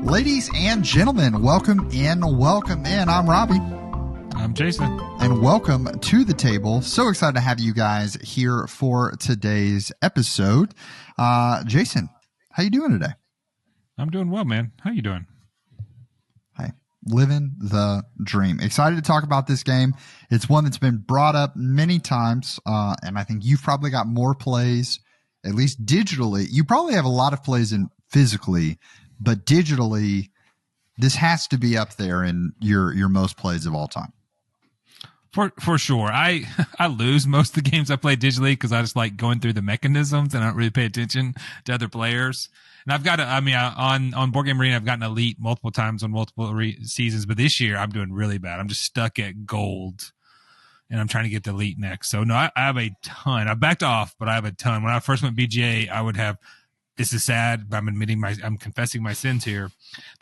Ladies and gentlemen, welcome in. I'm Robbie. I'm Jason. And welcome to the table. So excited to have you guys here for today's episode. Jason, how you doing today? I'm doing well, man. How you doing? Hey, living the dream. Excited to talk about this game. It's one that's been brought up many times, and I think you've probably got more plays, at least digitally. You probably have a lot of plays in physically, but digitally, this has to be up there in your most plays of all time. For sure. I lose most of the games I play digitally because I just like going through the mechanisms and I don't really pay attention to other players. And I've got on Board Game Arena, I've gotten elite multiple times on multiple seasons, but this year I'm doing really bad. I'm just stuck at gold and I'm trying to get the elite next. So no, I have a ton. I backed off, but I have a ton. When I first went BGA, I would have, this is sad, but I'm confessing my sins here,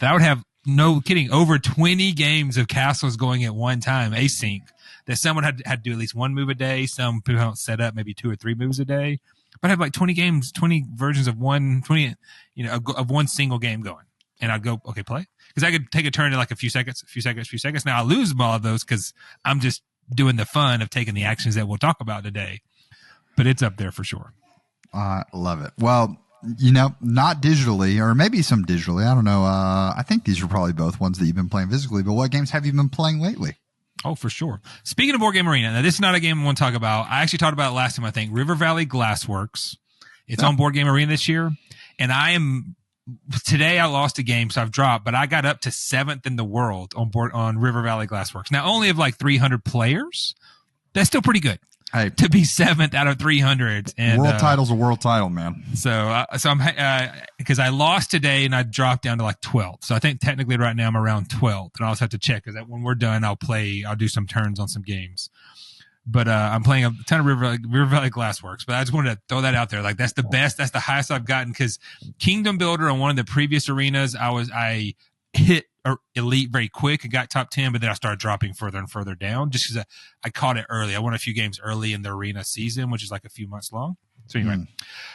that I would have, no kidding, over 20 games of Castles going at one time, async, that someone had to do at least one move a day. Some people don't set up maybe 2 or 3 moves a day, but I have like 20 games, 20 versions of one single game going. And I'd go, okay, play. Because I could take a turn in like a few seconds. Now I lose all of those because I'm just doing the fun of taking the actions that we'll talk about today. But it's up there for sure. I love it. Well, not digitally, or maybe some digitally. I don't know. I think these are probably both ones that you've been playing physically, but what games have you been playing lately? Oh, for sure. Speaking of Board Game Arena, now this is not a game I want to talk about. I actually talked about it last time, I think. River Valley Glassworks. It's on Board Game Arena this year. And today I lost a game, so I've dropped, but I got up to 7th in the world on River Valley Glassworks. Now, only of like 300 players. That's still pretty good. Hey, to be 7th out of 300, and world title's a world title, man. So I'm because I lost today and I dropped down to like 12th. So I think technically right now I'm around 12th, and I'll just have to check because when we're done, I'll do some turns on some games. But I'm playing a ton of River Valley Glassworks. But I just wanted to throw that out there. Like that's the best, that's the highest I've gotten because Kingdom Builder on one of the previous arenas, I hit elite very quick and got top 10, but then I started dropping further and further down just because I caught it early. I won a few games early in the arena season, which is like a few months long. So anyway,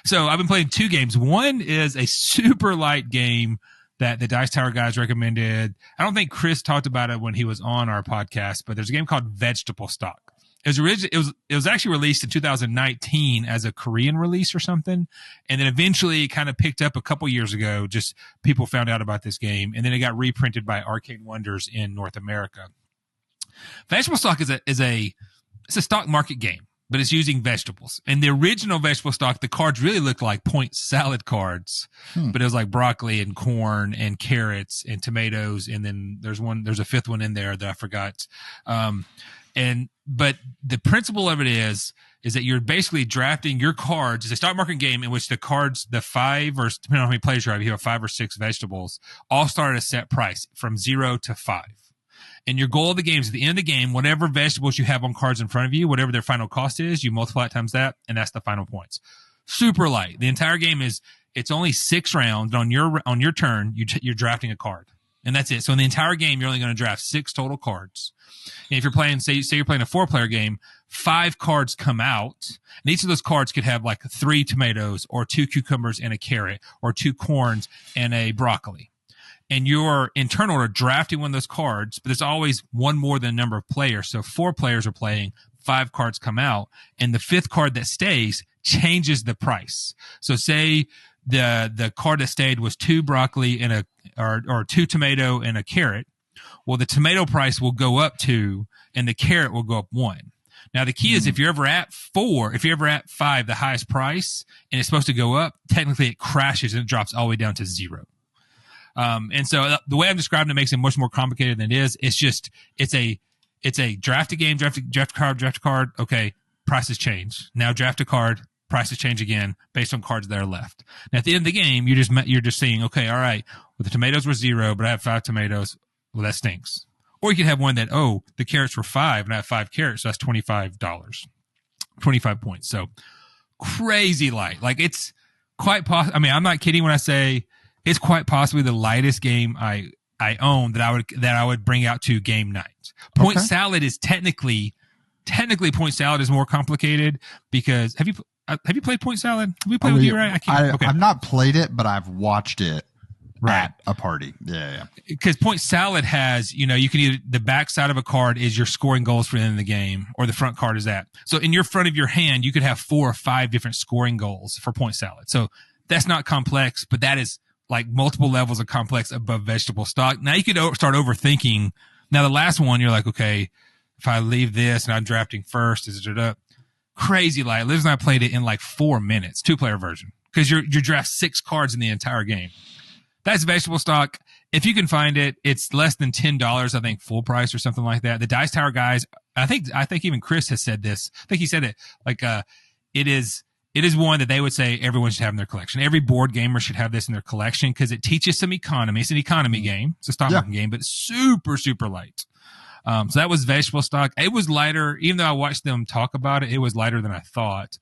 So I've been playing 2 games. One is a super light game that the Dice Tower guys recommended. I don't think Chris talked about it when he was on our podcast, but there's a game called Vegetable Stock. It was actually released in 2019 as a Korean release or something, and then eventually it kind of picked up a couple years ago. Just people found out about this game, and then it got reprinted by Arcane Wonders in North America. Vegetable Stock is a stock market game, but it's using vegetables. And the original Vegetable Stock, the cards really looked like point salad cards, but it was like broccoli and corn and carrots and tomatoes, and then there's a 5th one in there that I forgot. But the principle of it is that you're basically drafting your cards. It's a stock market game in which the cards, the 5 or depending on how many players you have 5 or 6 vegetables, all start at a set price from 0 to 5. And your goal of the game is at the end of the game, whatever vegetables you have on cards in front of you, whatever their final cost is, you multiply it times that, and that's the final points. Super light. The entire game it's only 6 rounds. On your turn, you're drafting a card. And that's it. So in the entire game, you're only going to draft 6 total cards. And if you're playing, say you're playing a 4-player game, 5 cards come out, and each of those cards could have like 3 tomatoes or 2 cucumbers and a carrot or 2 corns and a broccoli. And you're in turn order drafting one of those cards, but there's always one more than the number of players. So 4 players are playing, 5 cards come out, and the 5th card that stays changes the price. So say the card that stayed was 2 broccoli and or 2 tomato and a carrot. Well, the tomato price will go up 2 and the carrot will go up 1. Now, the key is if you're ever at 5, the highest price, and it's supposed to go up, technically it crashes and it drops all the way down to 0. And so the way I'm describing it makes it much more complicated than it is. It's a draft a game, draft a card. Okay. Prices change. Now draft a card. Prices change again based on cards that are left. Now at the end of the game, you're just saying, okay, all right, well, the tomatoes were 0, but I have 5 tomatoes. Well, that stinks. Or you could have one that, the carrots were 5 and I have 5 carrots. So that's $25, 25 points. So crazy light. Like it's quite possible. I mean, I'm not kidding when I say it's quite possibly the lightest game I own that I would bring out to game night. Point salad is technically point salad is more complicated because have you played point salad? Have we played with you, right? I've not played it, but I've watched it Right. at a party. Yeah. Because point salad has, you can either the back side of a card is your scoring goals for the end of the game, or the front card is that. So in your front of your hand, you could have 4 or 5 different scoring goals for point salad. So that's not complex, but that is like multiple levels of complex above vegetable stock. Now you could start overthinking. Now the last one, you're like, okay, if I leave this and I'm drafting first, is it up? Crazy light. Liz and I played it in like 4 minutes, 2-player version, because you draft 6 cards in the entire game. That's vegetable stock. If you can find it, it's less than $10, I think, full price or something like that. The Dice Tower guys, I think even Chris has said this. I think he said it like, it is one that they would say everyone should have in their collection. Every board gamer should have this in their collection because it teaches some economy. It's an economy game. It's a stock market game, but it's super, super light. So that was vegetable stock. It was lighter, even though I watched them talk about it, it was lighter than I thought,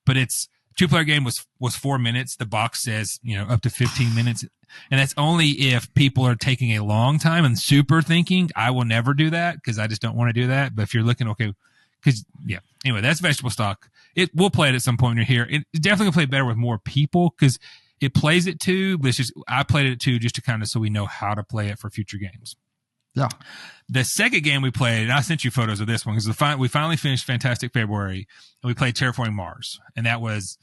but it's 2-player game was 4 minutes. The box says, up to 15 minutes. And that's only if people are taking a long time and super thinking. I will never do that because I just don't want to do that. But if you're looking, okay, anyway, that's vegetable stock. We'll play it at some point when you're here. It's definitely gonna play better with more people because it plays it too, but it's just, I played it too just to kind of so we know how to play it for future games. Yeah. The second game we played, and I sent you photos of this one because we finally finished Fantastic February and we played Terraforming Mars, and that was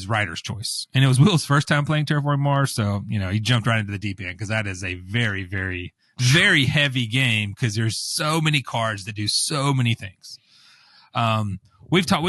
Writer's Choice, and it was Will's first time playing Terraforming Mars, so he jumped right into the deep end because that is a very, very, very heavy game because there's so many cards that do so many things. We've talked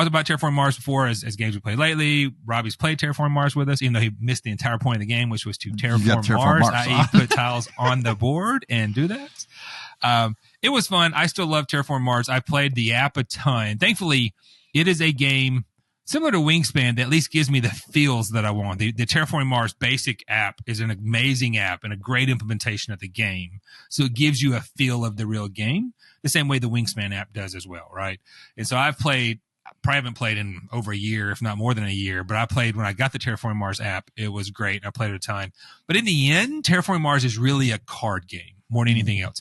about Terraforming Mars before as games we played lately. Robbie's played Terraforming Mars with us, even though he missed the entire point of the game, which was to terraform Mars, i.e. put tiles on the board and do that. It was fun. I still love Terraforming Mars. I played the app a ton. Thankfully, it is a game similar to Wingspan that at least gives me the feels that I want. The Terraforming Mars basic app is an amazing app and a great implementation of the game. So it gives you a feel of the real game, the same way the Wingspan app does as well, right? And so I probably haven't played in over a year, if not more than a year, but I played when I got the Terraforming Mars app. It was great. I played it a ton. But in the end, Terraforming Mars is really a card game more than anything else.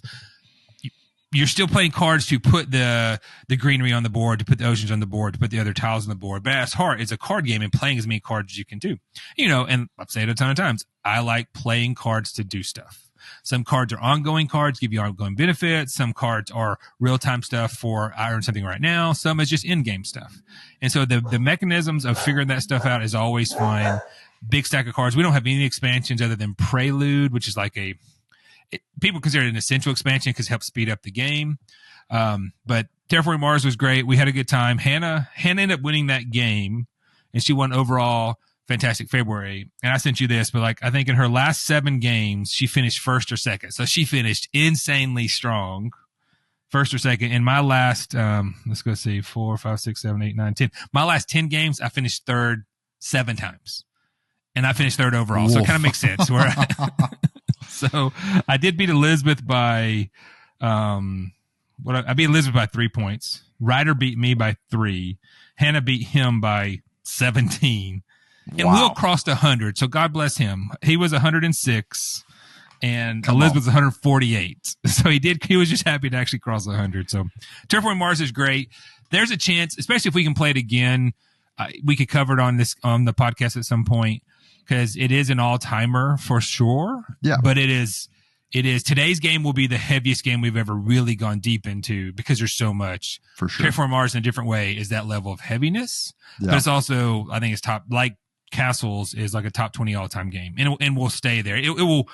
You're still playing cards to put the greenery on the board, to put the oceans on the board, to put the other tiles on the board. But at its heart, it's a card game and playing as many cards as you can do. And I've said it a ton of times, I like playing cards to do stuff. Some cards are ongoing cards, give you ongoing benefits. Some cards are real-time stuff for I earn something right now. Some is just in-game stuff. And so the mechanisms of figuring that stuff out is always fun. Big stack of cards. We don't have any expansions other than Prelude, which is like people consider it an essential expansion because it helps speed up the game. But Terraforming Mars was great. We had a good time. Hannah ended up winning that game, and she won overall Fantastic February. And I sent you this, but I think in her last 7 games, she finished first or second. So she finished insanely strong, first or second. In my last, let's go see, 4, 5, 6, 7, 8, 9, 10. My last 10 games, I finished third 7 times. And I finished third overall. So it kind of makes sense. So I did beat Elizabeth by, I beat Elizabeth by 3 points. Ryder beat me by 3. Hannah beat him by 17. And Will crossed 100. So God bless him. He was 106 and Elizabeth's 148. So he was just happy to actually cross 100. So Terraforming Mars is great. There's a chance, especially if we can play it again, we could cover it on the podcast at some point. Because it is an all-timer for sure. Yeah. But it is today's game will be the heaviest game we've ever really gone deep into because there's so much. For sure. Terraforming Mars in a different way is that level of heaviness. Yeah. But it's also, I think it's top, like Castles is like a top 20 all-time game. And we'll stay there. It'll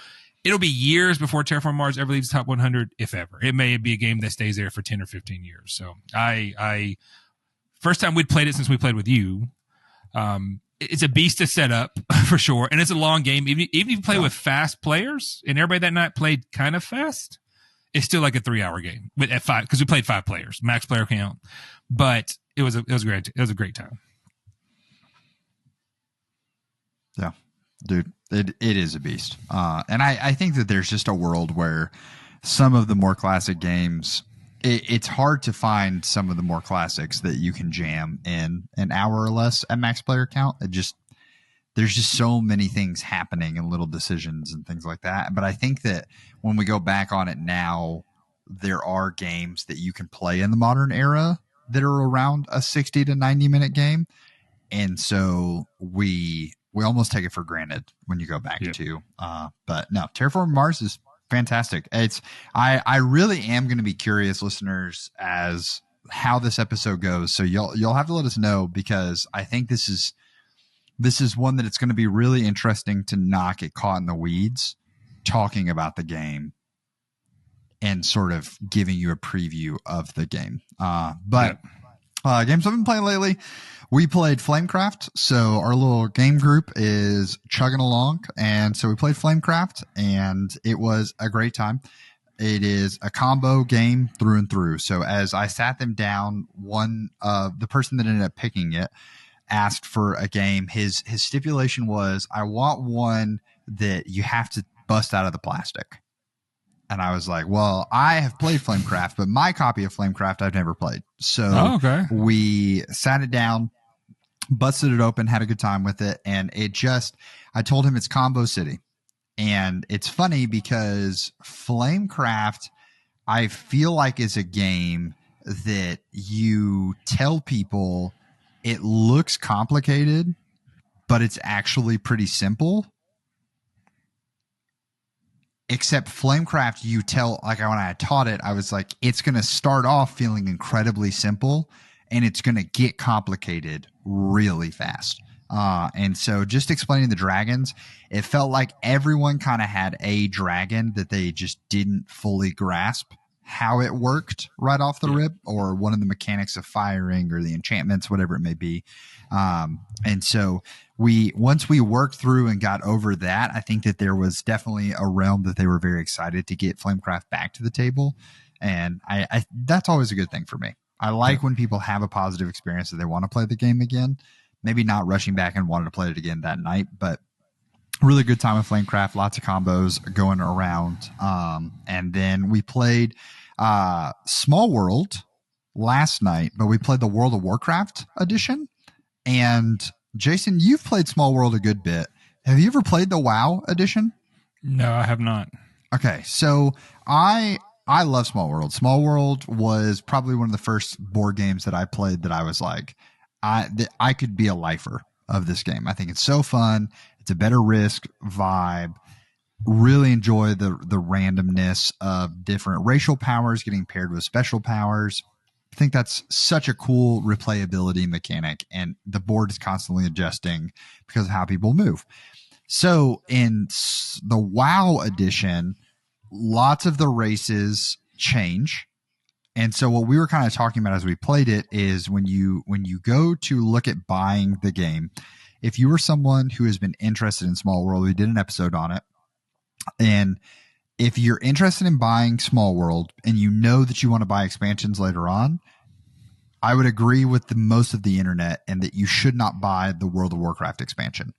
be years before Terraforming Mars ever leaves top 100, if ever. It may be a game that stays there for 10 or 15 years. So first time we'd played it since we played with you. It's a beast to set up for sure. And it's a long game. Even if you play with fast players and everybody that night played kind of fast, it's still like a 3-hour game at 5, because we played 5 players, max player count. But it was great. It was a great time. Yeah, dude, it is a beast. And I think that there's just a world where some of the more classic games, it's hard to find some of the more classics that you can jam in an hour or less at max player count. There's just so many things happening and little decisions and things like that. But I think that when we go back on it now, there are games that you can play in the modern era that are around a 60 to 90 minute game. And so we we almost take it for granted when you go back Yep. to. But no, Terraforming Mars is fantastic. I really am going to be curious, listeners, as how this episode goes. So you'll have to let us know, because I think this is one that it's going to be really interesting to not get caught in the weeds talking about the game and sort of giving you a preview of the game. But games I've been playing lately, we played Flamecraft. So our little game group is chugging along. And so we played Flamecraft, and it was a great time. It is a combo game through and through. So as I sat them down, the person that ended up picking it asked for a game. His stipulation was, I want one that you have to bust out of the plastic. And I was like, well, I have played Flamecraft, but my copy of Flamecraft I've never played. So we sat it down, busted it open, had a good time with it. And I told him it's Combo City. And it's funny because Flamecraft, I feel like, is a game that you tell people it looks complicated, but it's actually pretty simple. Except Flamecraft, you tell, like when I taught it, I was like, it's going to start off feeling incredibly simple, and it's going to get complicated really fast. And so just explaining the dragons, it felt like everyone kind of had a dragon that they just didn't fully grasp how it worked right off the rip, or one of the mechanics of firing or the enchantments, whatever it may be. And so once we worked through and got over that, I think that there was definitely a realm that they were very excited to get Flamecraft back to the table. And I that's always a good thing for me. I like when people have a positive experience that they want to play the game again, maybe not rushing back and wanting to play it again that night, but really good time with Flamecraft, lots of combos going around. And then we played Small World last night, but we played the World of Warcraft edition. And Jason, you've played Small World a good bit. Have you ever played the WoW edition? No, I have not. Okay, so I love Small World. Small World was probably one of the first board games that I played that I was like, I could be a lifer of this game. I think it's so fun. It's a better Risk vibe. Really enjoy the randomness of different racial powers getting paired with special powers. I think that's such a cool replayability mechanic, and the board is constantly adjusting because of how people move. So in the WoW edition, lots of the races change. And so what we were kind of talking about as we played it is when you go to look at buying the game, if you were someone who has been interested in Small World, we did an episode on it. And if you're interested in buying Small World and you know that you want to buy expansions later on, I would agree with most of the internet and that you should not buy the World of Warcraft expansion.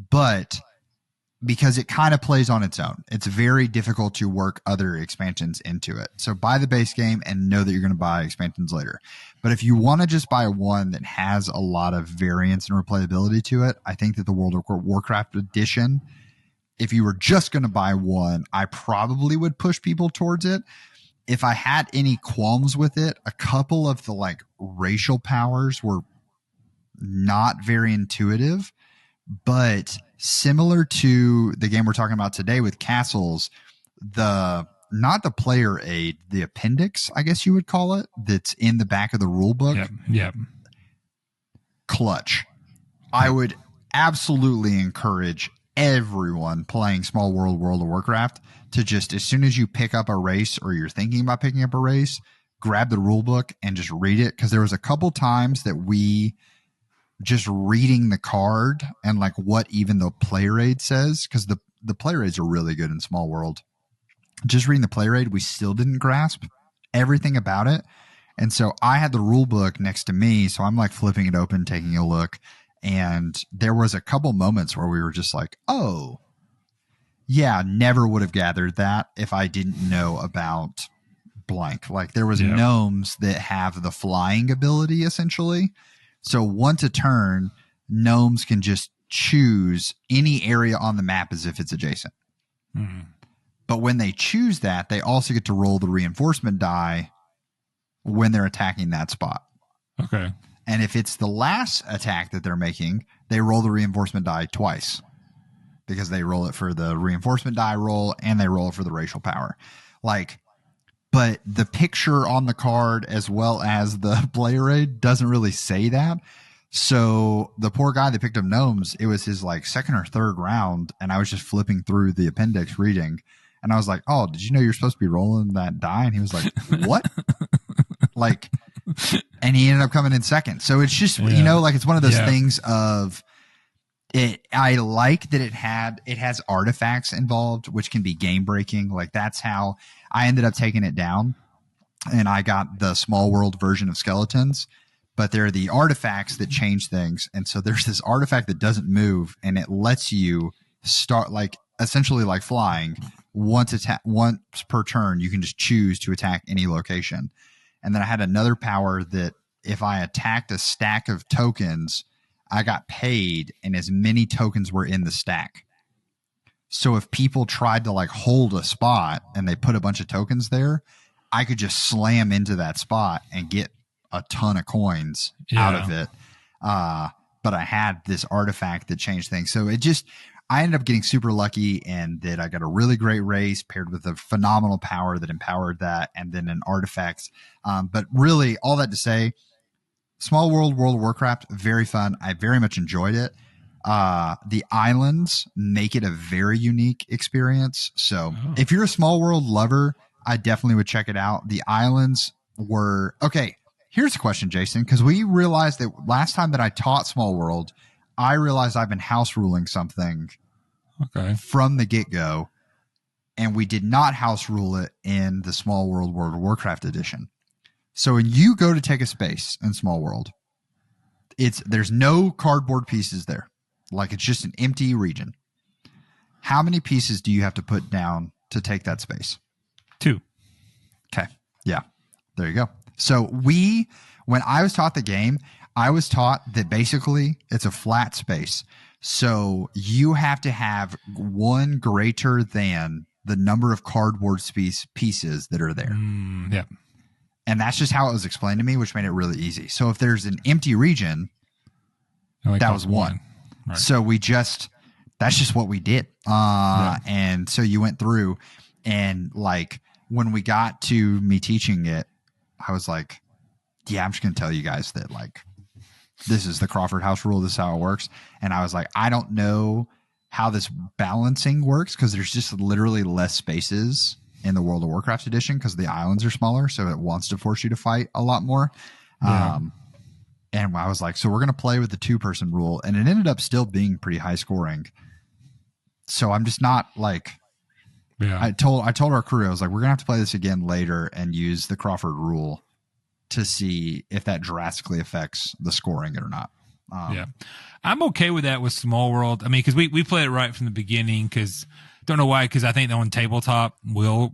But because it kind of plays on its own, it's very difficult to work other expansions into it. So buy the base game and know that you're going to buy expansions later. But if you want to just buy one that has a lot of variance and replayability to it, I think that the World of Warcraft edition, if you were just going to buy one, I probably would push people towards it. If I had any qualms with it, a couple of the racial powers were not very intuitive, but similar to the game we're talking about today with Castles, not the player aid, the appendix, I guess you would call it, that's in the back of the rule book. Yep. Clutch. I would absolutely encourage everyone playing Small World, World of Warcraft to just, as soon as you pick up a race or you're thinking about picking up a race, grab the rule book and just read it. Because there was a couple times that we just reading the card and what even the player aid says, because the player aids are really good in Small World. Just reading the player aid, we still didn't grasp everything about it. And so I had the rule book next to me, so I'm flipping it open, taking a look. And there was a couple moments where we were just like, oh, yeah, never would have gathered that if I didn't know about blank. There was gnomes that have the flying ability, essentially. So once a turn, gnomes can just choose any area on the map as if it's adjacent. Mm-hmm. But when they choose that, they also get to roll the reinforcement die when they're attacking that spot. Okay. And if it's the last attack that they're making, they roll the reinforcement die twice, because they roll it for the reinforcement die roll and they roll it for the racial power. Like, but the picture on the card as well as the player aid doesn't really say that. So the poor guy that picked up gnomes, it was his like second or third round, and I was just flipping through the appendix reading, and I was like, "Oh, did you know you're supposed to be rolling that die?" And he was like, "What?" Like, and he ended up coming in second. So it's just, you know, like it's one of those things of it. I like that it has artifacts involved, which can be game breaking. Like that's how I ended up taking it down, and I got the small world version of skeletons. But there are the artifacts that change things. And so there's this artifact that doesn't move, and it lets you start like essentially like flying once per turn. You can just choose to attack any location. And then I had another power that if I attacked a stack of tokens, I got paid, and as many tokens were in the stack. So if people tried to like hold a spot and they put a bunch of tokens there, I could just slam into that spot and get a ton of coins out of it. But I had this artifact that changed things. So I ended up getting super lucky, and that I got a really great race paired with a phenomenal power that empowered that, and then an artifact. But really all that to say, Small World, World of Warcraft, very fun. I very much enjoyed it. The islands make it a very unique experience. So if you're a Small World lover, I definitely would check it out. The islands were okay. Here's a question, Jason, because we realized that last time that I taught Small World, I realized I've been house ruling something from the get-go, and we did not house rule it in the Small World World of Warcraft edition. So when you go to take a space in Small World, there's no cardboard pieces there. Like it's just an empty region. How many pieces do you have to put down to take that space? 2. Okay. Yeah. There you go. So when I was taught the game, I was taught that basically it's a flat space. So you have to have one greater than the number of cardboard pieces that are there. Yeah. And that's just how it was explained to me, which made it really easy. So if there's an empty region, that was 1. Right. So that's just what we did. And so you went through, and like when we got to me teaching it, I was like, yeah, I'm just going to tell you guys that like, this is the Crawford house rule. This is how it works. And I was like, I don't know how this balancing works, because there's just literally less spaces in the World of Warcraft edition because the islands are smaller. So it wants to force you to fight a lot more. Yeah. And I was like, so we're going to play with the 2-person rule. And it ended up still being pretty high scoring. So I'm just not like, I told our crew, I was like, we're going to have to play this again later and use the Crawford rule to see if that drastically affects the scoring or not. I'm okay with that with Small World. I mean, because we played it right from the beginning, because don't know why, because I think on tabletop will,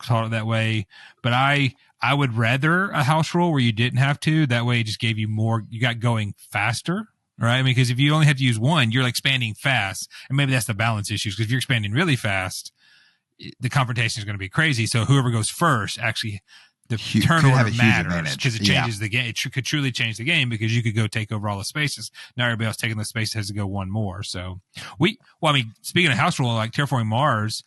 taught it that way. But I would rather a house rule where you didn't have to. That way it just gave you more, you got going faster. Right. I mean, because if you only have to use one, you're like expanding fast. And maybe that's the balance issues, because if you're expanding really fast, the confrontation is going to be crazy. So whoever goes first, actually, the turn order matters, because it changes the game. It could truly change the game, because you could go take over all the spaces. Now everybody else taking the space has to go one more. So speaking of house ruling, like Terraforming Mars,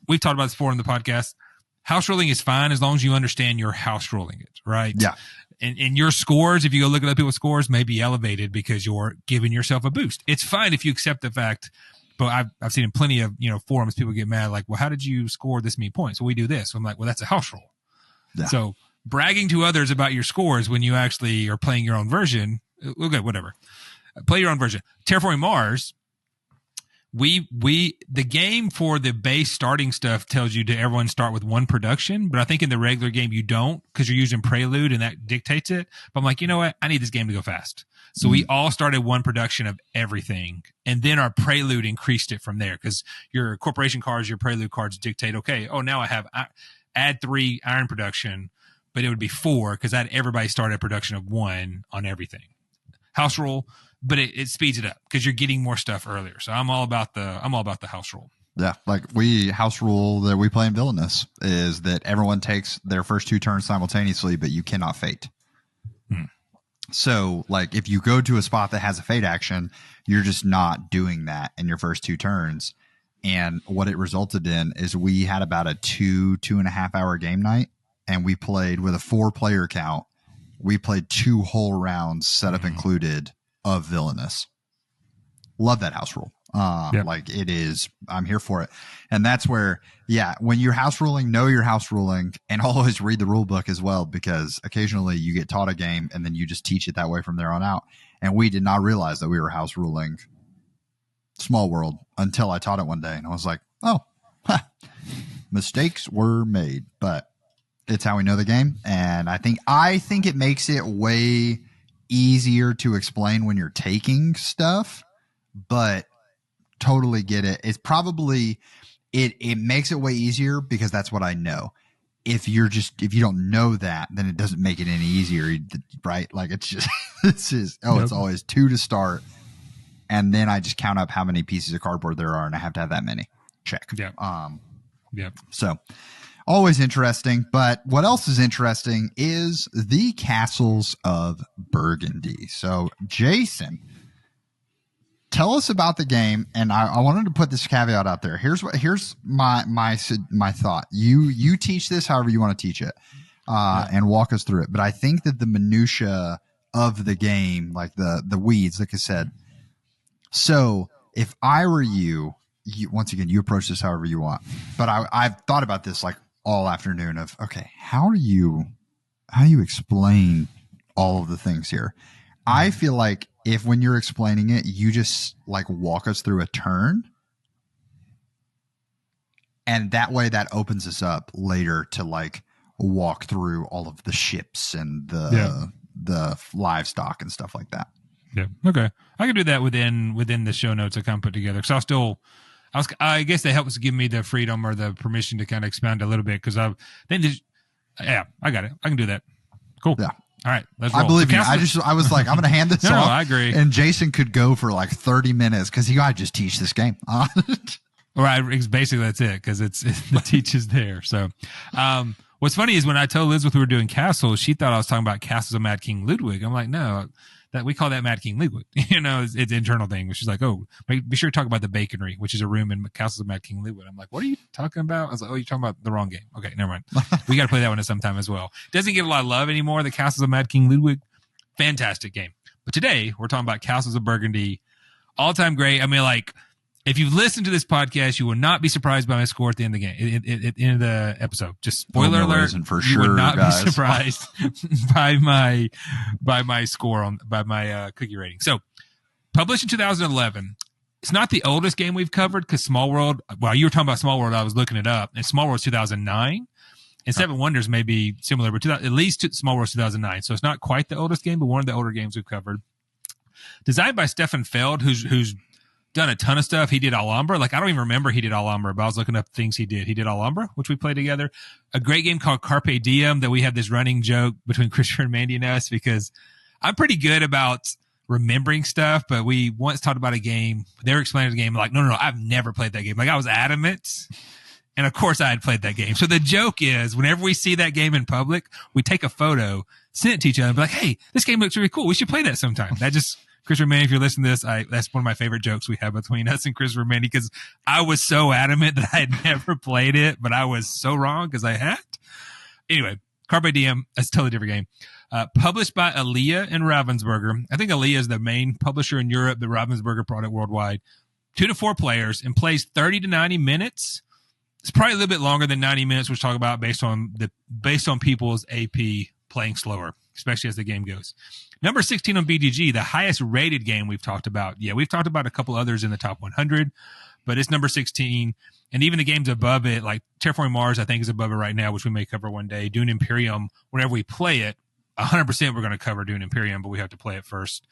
we've talked about this before in the podcast. House ruling is fine as long as you understand you're house ruling it, right? Yeah. And your scores, if you go look at other people's scores, may be elevated because you're giving yourself a boost. It's fine if you accept the fact. But I've seen in plenty of forums, people get mad like, well, how did you score this many points? Well, we do this. So I'm like, well, that's a house rule. Yeah. So bragging to others about your scores when you actually are playing your own version, okay, whatever. Play your own version. Terraforming Mars, the game for the base starting stuff tells you to everyone start with 1 production, but I think in the regular game you don't, because you're using Prelude and that dictates it. But I'm like, you know what? I need this game to go fast. So we all started 1 production of everything, and then our Prelude increased it from there, because your corporation cards, your Prelude cards dictate, okay, now I have add 3 iron production, but it would be 4 because I had everybody start a production of 1 on everything. House rule, but it speeds it up because you're getting more stuff earlier. So I'm all about the house rule. Yeah, like house rule that we play in Villainous is that everyone takes their first 2 turns simultaneously, but you cannot fate. So, like, if you go to a spot that has a fate action, you're just not doing that in your first 2 turns. And what it resulted in is we had about a 2.5 hour game night, and we played with a 4-player count. We played 2 whole rounds, setup included, of Villainous. Love that house rule. Like, it is, I'm here for it. And that's where, when you're house ruling, know your house ruling, and always read the rule book as well, because occasionally you get taught a game and then you just teach it that way from there on out. And we did not realize that we were house ruling Small World until I taught it one day, and I was like, oh, mistakes were made, but it's how we know the game. And I think it makes it way easier to explain when you're taking stuff, but totally get it. It's probably, it makes it way easier because that's what I know. If you don't know that, then it doesn't make it any easier, right? Like, it's just, it's always 2 to start. And then I just count up how many pieces of cardboard there are, and I have to have that many. Check. Yeah. So always interesting. But what else is interesting is the Castles of Burgundy. So, Jason, tell us about the game. And I wanted to put this caveat out there. Here's my thought. You teach this however you want to teach it, and walk us through it. But I think that the minutia of the game, like the weeds, like I said. So if I were you, once again, you approach this however you want, but I've thought about this like all afternoon of, okay, how do you explain all of the things here? I feel like if when you're explaining it, you just like walk us through a turn, and that way that opens us up later to like walk through all of the ships and the livestock and stuff like that. Yeah. Okay. I can do that within the show notes I kind of put together. Cause I guess that helps give me the freedom or the permission to kind of expound a little bit. Cause I got it. I can do that. Cool. Yeah. All right. Let's roll. I believe you. I was like, I'm going to hand this off. No, I agree. And Jason could go for like 30 minutes cause he got to just teach this game. Right. Basically that's it. Cause it's the teach is there. So, what's funny is when I told Elizabeth we were doing Castles, she thought I was talking about Castles of Mad King Ludwig. I'm like, no, that we call that Mad King Ludwig. It's an internal thing. She's like, oh, be sure to talk about the Baconry, which is a room in Castles of Mad King Ludwig. I'm like, what are you talking about? I was like, oh, you're talking about the wrong game. Okay, never mind. We got to play that one at some time as well. Doesn't get a lot of love anymore. The Castles of Mad King Ludwig, fantastic game. But today we're talking about Castles of Burgundy, all time great. I mean, like, if you've listened to this podcast, you will not be surprised by my score at the end of the game, at the end of the episode. Just spoiler alert, for you would not guys. be surprised by my score by my cookie rating. So, published in 2011. It's not the oldest game we've covered because Small World. While you were talking about Small World, I was looking it up, and Small World's 2009, and Seven Wonders may be similar, but at least Small World's 2009. So it's not quite the oldest game, but one of the older games we've covered. Designed by Stefan Feld, who's done a ton of stuff. He did Alhambra. Like, I don't even remember he did Alhambra, but I was looking up things he did. He did Alhambra, which we played together. A great game called Carpe Diem that we have this running joke between Christopher and Mandy and us, because I'm pretty good about remembering stuff, but we once talked about a game. They were explaining the game. Like, no, I've never played that game. Like, I was adamant. And of course I had played that game. So the joke is whenever we see that game in public, we take a photo, send it to each other and be like, hey, this game looks really cool. We should play that sometime. That just, Christopher Mandy, if you're listening to this, that's one of my favorite jokes we have between us and Christopher Mandy, because I was so adamant that I had never played it, but I was so wrong because I had. Anyway, Carpe Diem, that's a totally different game. Published by Alea and Ravensburger. I think Alea is the main publisher in Europe, the Ravensburger product worldwide. 2 to 4 players and plays 30 to 90 minutes. It's probably a little bit longer than 90 minutes, which we'll talk about based on people's AP playing slower, especially as the game goes. Number 16 on BGG, the highest rated game we've talked about. Yeah, we've talked about a couple others in the top 100, but it's number 16. And even the games above it, like Terraforming Mars, I think is above it right now, which we may cover one day. Dune Imperium, whenever we play it, 100% we're going to cover Dune Imperium, but we have to play it first.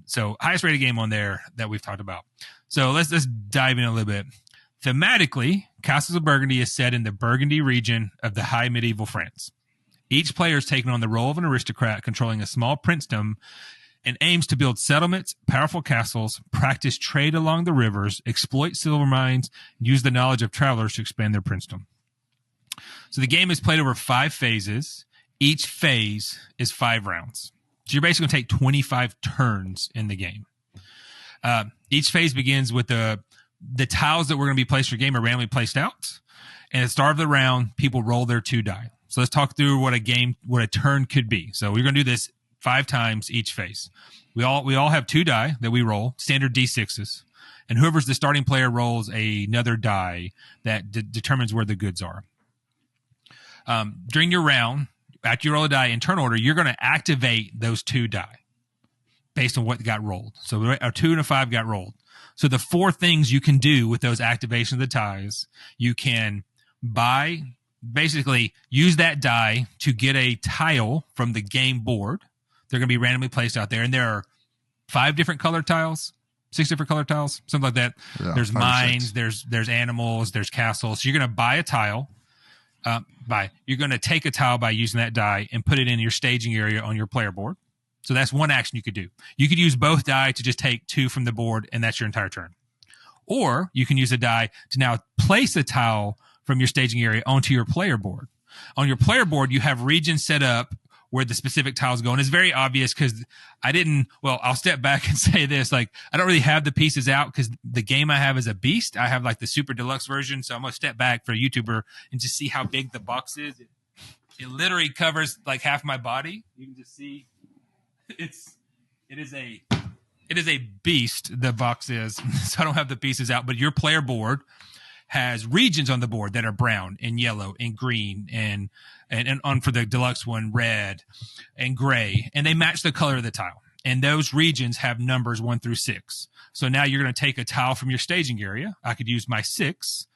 So highest rated game on there that we've talked about. So let's dive in a little bit. Thematically, Castles of Burgundy is set in the Burgundy region of the high medieval France. Each player is taking on the role of an aristocrat controlling a small princedom and aims to build settlements, powerful castles, practice trade along the rivers, exploit silver mines, and use the knowledge of travelers to expand their princedom. So the game is played over 5 phases. Each phase is 5 rounds. So you're basically going to take 25 turns in the game. Each phase begins with the tiles that we're going to be placed for game are randomly placed out. And at the start of the round, people roll their 2 die. So let's talk through what a turn could be. So we're going to do this 5 times each phase. We all have 2 die that we roll, standard D6s. And whoever's the starting player rolls another die that determines where the goods are. During your round, after you roll a die in turn order, you're going to activate those 2 die based on what got rolled. So a 2 and a 5 got rolled. So the 4 things you can do with those activation of the ties, you can basically use that die to get a tile from the game board. They're going to be randomly placed out there. And there are 5 different color tiles, 6 different color tiles, something like that. Yeah, there's mines, there's animals, there's castles. So you're going to buy a tile. You're going to take a tile by using that die and put it in your staging area on your player board. So that's one action you could do. You could use both die to just take 2 from the board, and that's your entire turn. Or you can use a die to now place a tile from your staging area onto your player board. On your player board, you have regions set up where the specific tiles go. And it's very obvious because I'll step back and say this, like, I don't really have the pieces out because the game I have is a beast. I have like the super deluxe version. So I'm going to step back for a YouTuber and just see how big the box is. It literally covers like half my body. You can just see it is a beast. The box is, so I don't have the pieces out, but your player board has regions on the board that are brown and yellow and green and on for the deluxe one, red and gray, and they match the color of the tile. And those regions have numbers 1 through 6. So now you're going to take a tile from your staging area. I could use my 6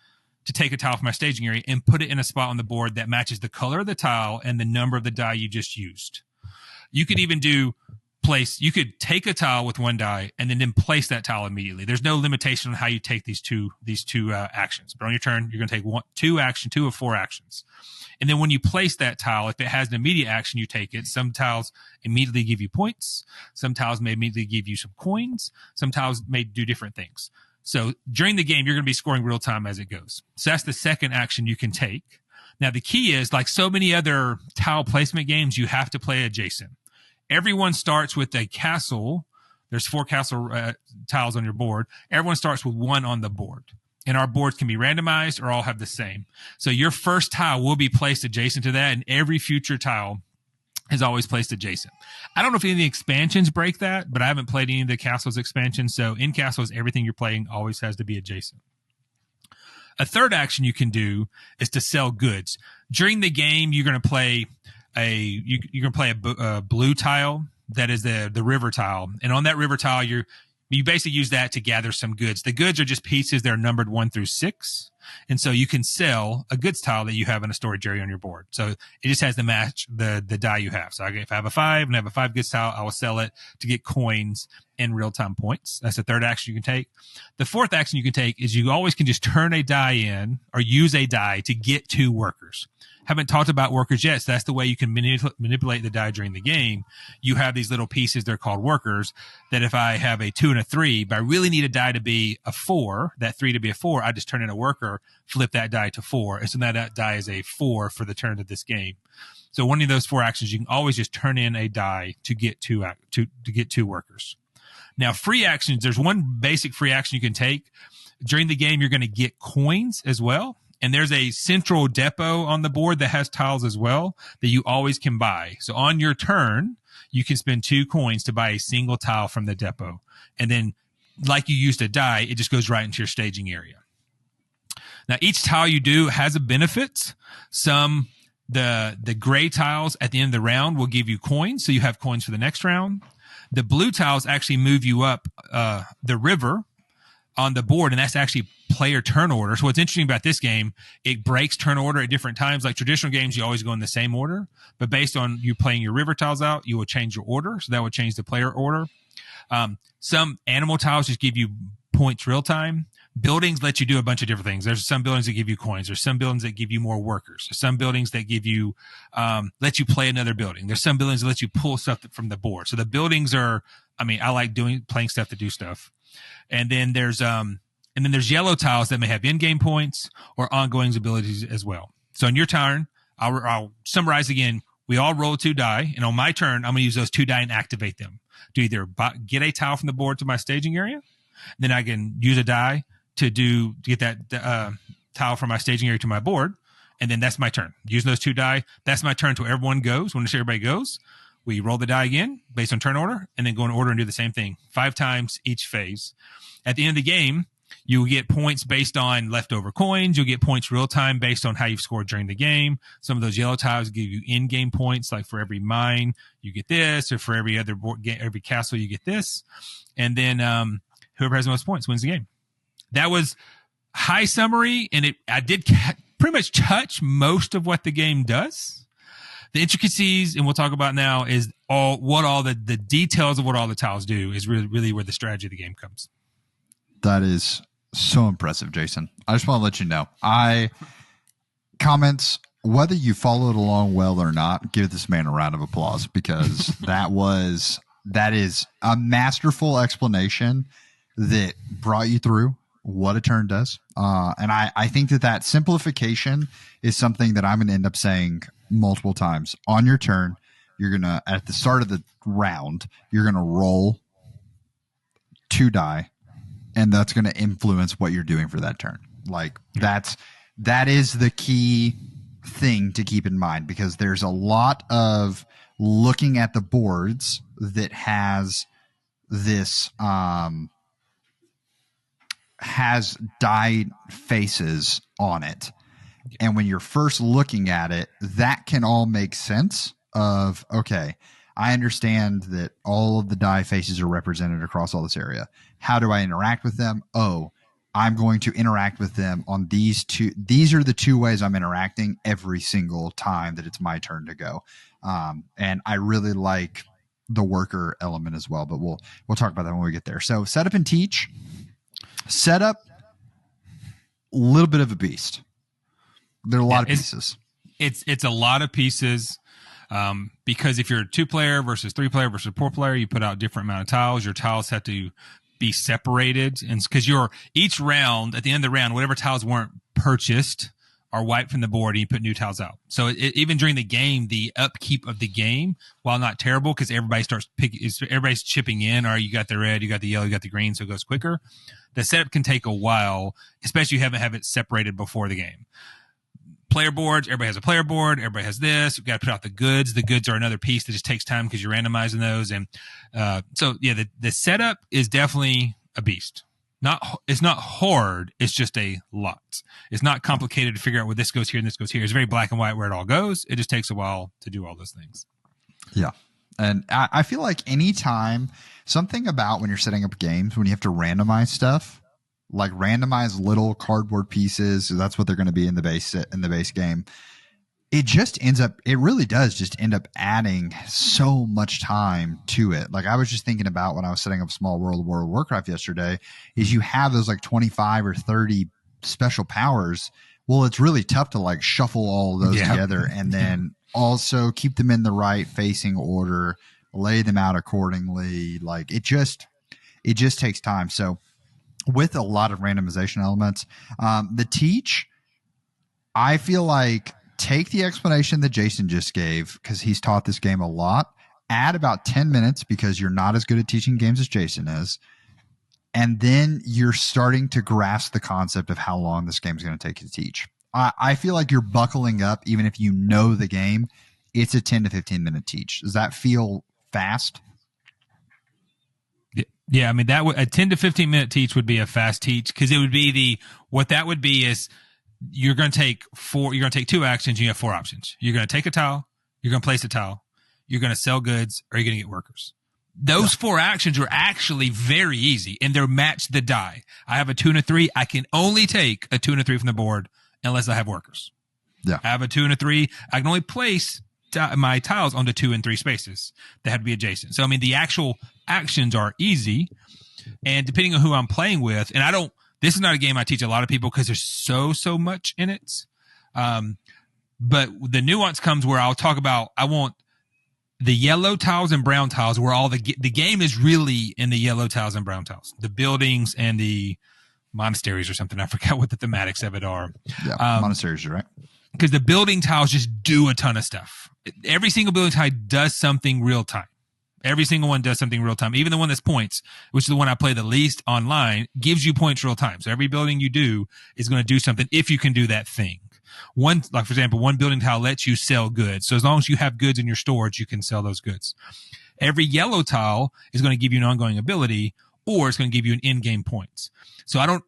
to take a tile from my staging area and put it in a spot on the board that matches the color of the tile and the number of the die you just used. You could even you could take a tile with 1 die and then place that tile immediately. There's no limitation on how you take these two actions. But on your turn, you're going to take 2 of 4 actions. And then when you place that tile, if it has an immediate action, you take it. Some tiles immediately give you points. Some tiles may immediately give you some coins. Some tiles may do different things. So during the game, you're going to be scoring real time as it goes. So that's the second action you can take. Now, the key is, like so many other tile placement games, you have to play adjacent. Everyone starts with a castle. There's 4 castle tiles on your board. Everyone starts with 1 on the board. And our boards can be randomized or all have the same. So your first tile will be placed adjacent to that, and every future tile is always placed adjacent. I don't know if any of the expansions break that, but I haven't played any of the Castles expansions. So in Castles, everything you're playing always has to be adjacent. A third action you can do is to sell goods. During the game, you're going to play a blue tile that is the river tile, and on that river tile, you basically use that to gather some goods. The goods are just pieces that are numbered 1 through 6, and so you can sell a goods tile that you have in a storage area on your board. So it just has to match the die you have. So if I have a 5 and I have a 5 goods tile, I will sell it to get coins and real-time points. That's the third action you can take. The fourth action you can take is you always can just turn a die in or use a die to get 2 workers. Haven't talked about workers yet, so that's the way you can manipulate the die during the game. You have these little pieces, they're called workers, that if I have a 2 and a 3, but I really need a die to be a 4, that 3 to be a 4, I just turn in a worker, flip that die to 4, and so now that die is a 4 for the turn of this game. So one of those 4 actions, you can always just turn in a die to get 2 workers. Now, free actions, there's one basic free action you can take. During the game, you're going to get coins as well. And there's a central depot on the board that has tiles as well that you always can buy. So on your turn, you can spend 2 coins to buy a single tile from the depot. And then, like you used a die, it just goes right into your staging area. Now, each tile you do has a benefit. The gray tiles at the end of the round will give you coins, so you have coins for the next round. The blue tiles actually move you up the river on the board, and that's actually player turn order. So what's interesting about this game, it breaks turn order at different times. Like traditional games, you always go in the same order, but based on you playing your river tiles out, you will change your order. So that would change the player order. Some animal tiles just give you points real time. Buildings let you do a bunch of different things. There's some buildings that give you coins. There's some buildings that give you more workers. There's some buildings that give you, let you play another building. There's some buildings that let you pull stuff from the board. So the buildings are, I like playing stuff to do stuff. And then there's yellow tiles that may have in-game points or ongoing abilities as well. So in your turn, I'll summarize again. We all roll 2 die, and on my turn, I'm going to use those 2 die and activate them to either get a tile from the board to my staging area. Then I can use a die to get that tile from my staging area to my board. And then that's my turn. Using those 2 die, that's my turn until everyone goes. When everybody goes, we roll the die again based on turn order, and then go in order and do the same thing 5 times each phase. At the end of the game, you get points based on leftover coins. You'll get points real time based on how you've scored during the game. Some of those yellow tiles give you in-game points, like for every mine you get this, or for every other every castle you get this. And then whoever has the most points wins the game. That was high summary, and I did pretty much touch most of what the game does. The intricacies, and we'll talk about now, is all the details of what all the tiles do is really where the strategy of the game comes. That is so impressive, Jason. I just want to let you know. Comments, whether you followed along well or not, give this man a round of applause, because that is a masterful explanation that brought you through what a turn does. And I think that simplification is something that I'm going to end up saying multiple times. On your turn, you're going to, at the start of the round, you're going to roll 2 die, and that's going to influence what you're doing for that turn. Like that is the key thing to keep in mind, because there's a lot of looking at the boards that has this, has die faces on it. And when you're first looking at it, that can all make sense of, okay, I understand that all of the die faces are represented across all this area. How do I interact with them? Oh, I'm going to interact with them on these 2. These are the 2 ways I'm interacting every single time that it's my turn to go. And I really like the worker element as well, but we'll talk about that when we get there. So setup and teach. Setup, a little bit of a beast. There are a lot of pieces. It's a lot of pieces, because if you're a 2-player versus 3-player versus 4-player, you put out different amount of tiles. Your tiles have to be separated, and because each round, at the end of the round, whatever tiles weren't purchased are wiped from the board, and you put new tiles out. So even during the game, the upkeep of the game, while not terrible, because everybody's chipping in, or you got the red, you got the yellow, you got the green, so it goes quicker. The setup can take a while, especially if you haven't have it separated before the game. Player boards, everybody has a player board, everybody has this. You've got to put out the goods. The goods are another piece that just takes time because you're randomizing those. And the setup is definitely a beast. It's not hard. It's just a lot. It's not complicated to figure out where this goes here and this goes here. It's very black and white where it all goes. It just takes a while to do all those things. Yeah. And I feel like anytime, something about when you're setting up games, when you have to randomize stuff, like randomize little cardboard pieces, that's what they're going to be in the base game. It really does just end up adding so much time to it. Like I was just thinking about when I was setting up Small World of World of Warcraft yesterday, is you have those like 25 or 30 special powers. Well, it's really tough to like shuffle all of those together and then also keep them in the right facing order, lay them out accordingly. Like it just takes time. So with a lot of randomization elements, the teach, I feel like, take the explanation that Jason just gave, because he's taught this game a lot, add about 10 minutes because you're not as good at teaching games as Jason is, and then you're starting to grasp the concept of how long this game is going to take you to teach. I feel like you're buckling up even if you know the game. It's a 10 to 15 minute teach. Does that feel fast? Yeah, I mean, a 10 to 15 minute teach would be a fast teach, because it would be what that would be is you're going to take 2 actions. You have 4 options. You're going to take a tile, you're going to place a tile, you're going to sell goods, or you're going to get workers. Those 4 actions are actually very easy, and they're match the die. I have a 2 and a 3. I can only take a 2 and a 3 from the board unless I have workers. Yeah. I have a 2 and a 3. I can only place my tiles onto 2 and 3 spaces that have to be adjacent. So, I mean, the actual actions are easy, and depending on who I'm playing with, and this is not a game I teach a lot of people because there's so much in it. But the nuance comes where I'll talk about, I want the yellow tiles and brown tiles where all the game is really in the yellow tiles and brown tiles, the buildings and the monasteries or something. I forgot what the thematics of it are. Yeah. Monasteries, right? because the building tiles just do a ton of stuff. Every single building tile does something real time. Every single one does something real time. Even the one that's points, which is the one I play the least online, gives you points real time. So every building you do is going to do something if you can do that thing. One, like for example, one building tile lets you sell goods. So as long as you have goods in your storage, you can sell those goods. Every yellow tile is going to give you an ongoing ability, or it's going to give you an in-game points. So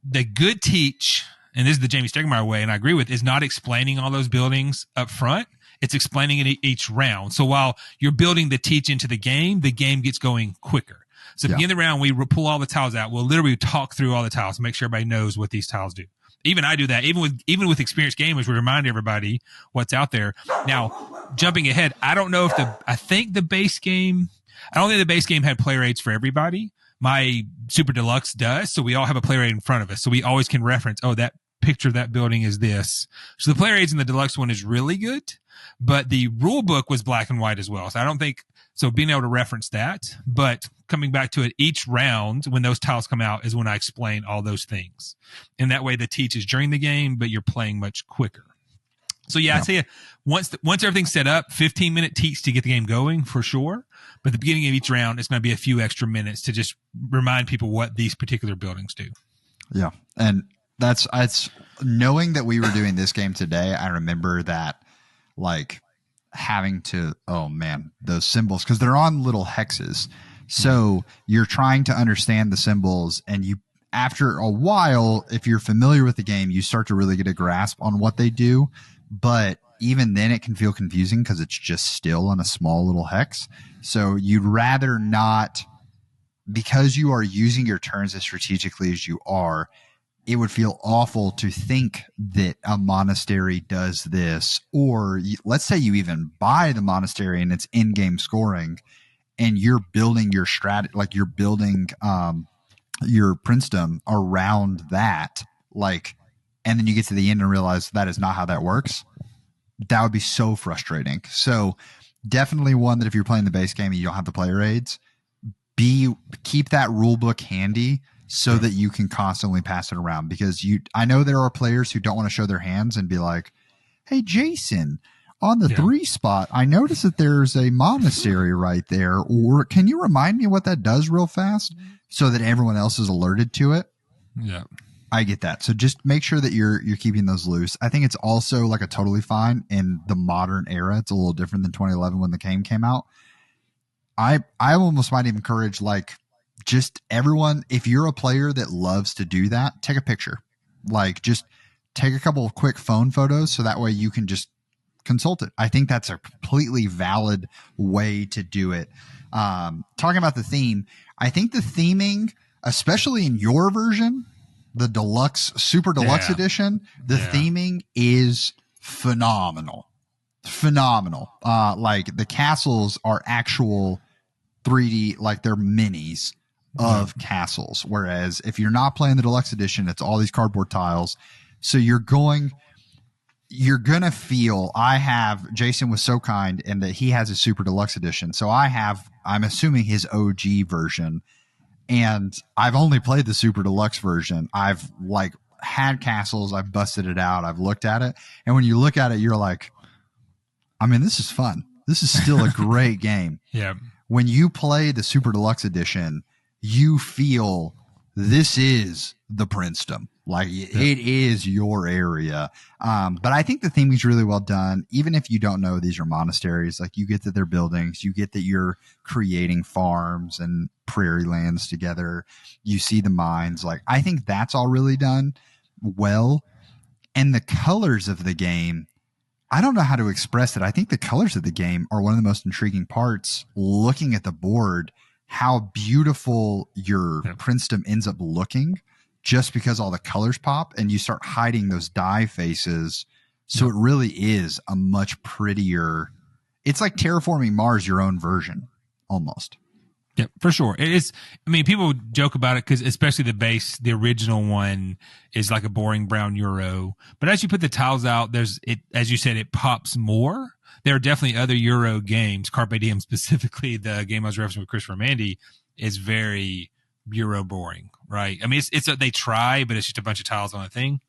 the good teach, and this is the Jamie Stegmaier way, and I agree with, is not explaining all those buildings up front. It's explaining it each round. So while you're building the teach into the game gets going quicker. So at the beginning of the round, we pull all the tiles out. We'll literally talk through all the tiles to make sure everybody knows what these tiles do. Even I do that. Even with experienced gamers, we remind everybody what's out there. Now, jumping ahead, I don't think the base game had player aids for everybody. My Super Deluxe does. So we all have a player aid in front of us. So we always can reference, that picture of that building is this. So the player aids in the Deluxe one is really good, but the rule book was black and white as well. So being able to reference that, but coming back to it, each round when those tiles come out is when I explain all those things. And that way the teach is during the game, but you're playing much quicker. So I tell you, once everything's set up, 15-minute teach to get the game going for sure. But at the beginning of each round, it's going to be a few extra minutes to just remind people what these particular buildings do. Yeah. And it's knowing that we were doing this game today. I remember that having to, those symbols, because they're on little hexes. So you're trying to understand the symbols, and after a while, if you're familiar with the game, you start to really get a grasp on what they do. But even then it can feel confusing because it's just still on a small little hex. So you'd rather not, because you are using your turns as strategically as you are, it would feel awful to think that a monastery does this, or let's say you even buy the monastery and it's in-game scoring and you're building your strategy, you're building your princedom around that, and then you get to the end and realize that is not how that works. That would be so frustrating. So definitely one that if you're playing the base game and you don't have the player aids, keep that rule book handy so that you can constantly pass it around, because I know there are players who don't want to show their hands and be like, hey, Jason, on the 3 spot, I noticed that there's a monastery right there. Or can you remind me what that does real fast so that everyone else is alerted to it? Yeah. I get that. So just make sure that you're keeping those loose. I think it's also a totally fine in the modern era. It's a little different than 2011 when the game came out. I almost might even encourage just everyone, if you're a player that loves to do that, take a picture. Just take a couple of quick phone photos so that way you can just consult it. I think that's a completely valid way to do it. Talking about the theme, I think the theming, especially in your version, the deluxe, super deluxe edition, the theming is phenomenal. The castles are actual 3D, they're minis of castles. Whereas if you're not playing the deluxe edition, it's all these cardboard tiles. So you're going to feel, Jason was so kind in that he has a super deluxe edition. So I'm assuming his OG version, and I've only played the super deluxe version. I've had castles. I've busted it out. I've looked at it. And when you look at it, you're like, this is fun. This is still a great game. Yeah. When you play the super deluxe edition, you feel this is the princedom. It is your area. But I think the theming is really well done. Even if you don't know these are monasteries, you get that they're buildings, you get that you're creating farms and prairie lands together. You see the mines. I think that's all really done well. And the colors of the game, I don't know how to express it. I think the colors of the game are one of the most intriguing parts. Looking at the board, how beautiful your princedom ends up looking, just because all the colors pop and you start hiding those die faces. So it really is a much prettier, it's like terraforming Mars, your own version almost. Yeah, for sure. It is. People joke about it because especially the original one is like a boring brown Euro. But as you put the tiles out, as you said, it pops more. There are definitely other Euro games. Carpe Diem specifically, the game I was referencing with Christopher Mandy, is very Euro boring, right? They try, but it's just a bunch of tiles on a thing.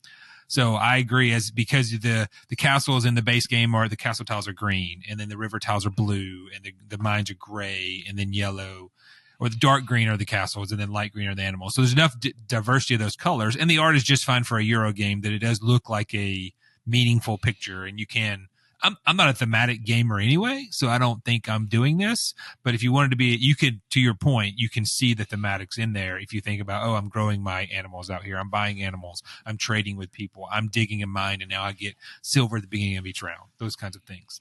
So I agree, because the castles in the base game the castle tiles are green, and then the river tiles are blue, and the mines are gray, and then yellow, or the dark green are the castles, and then light green are the animals. So there's enough diversity of those colors, and the art is just fine for a Euro game that it does look like a meaningful picture, and you can. I'm not a thematic gamer anyway, so I don't think I'm doing this. But if you wanted to be, you could, to your point, you can see the thematics in there. If you think about, I'm growing my animals out here, I'm buying animals, I'm trading with people, I'm digging a mine, and now I get silver at the beginning of each round. Those kinds of things.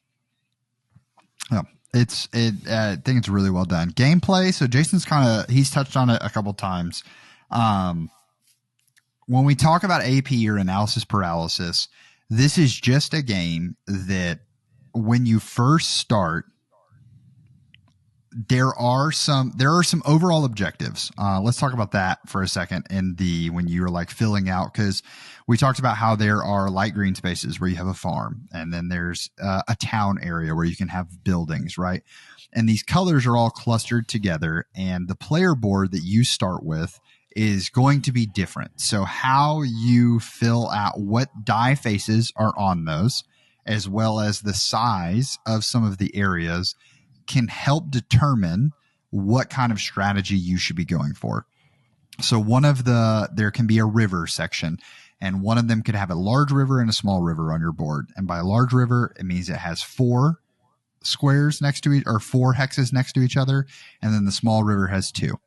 Yeah, I think it's really well done. Gameplay. So Jason's he's touched on it a couple times. When we talk about AP or analysis paralysis, this is just a game that when you first start, there are some overall objectives. Let's talk about that for a second. When you're like filling out, because we talked about how there are light green spaces where you have a farm, and then there's a town area where you can have buildings, right? And these colors are all clustered together, and the player board that you start with is going to be different. So how you fill out what die faces are on those, as well as the size of some of the areas, can help determine what kind of strategy you should be going for. So there can be a river section, and one of them could have a large river and a small river on your board. And by a large river, it means it has 4 squares next to or 4 hexes next to each other. And then the small river has 2.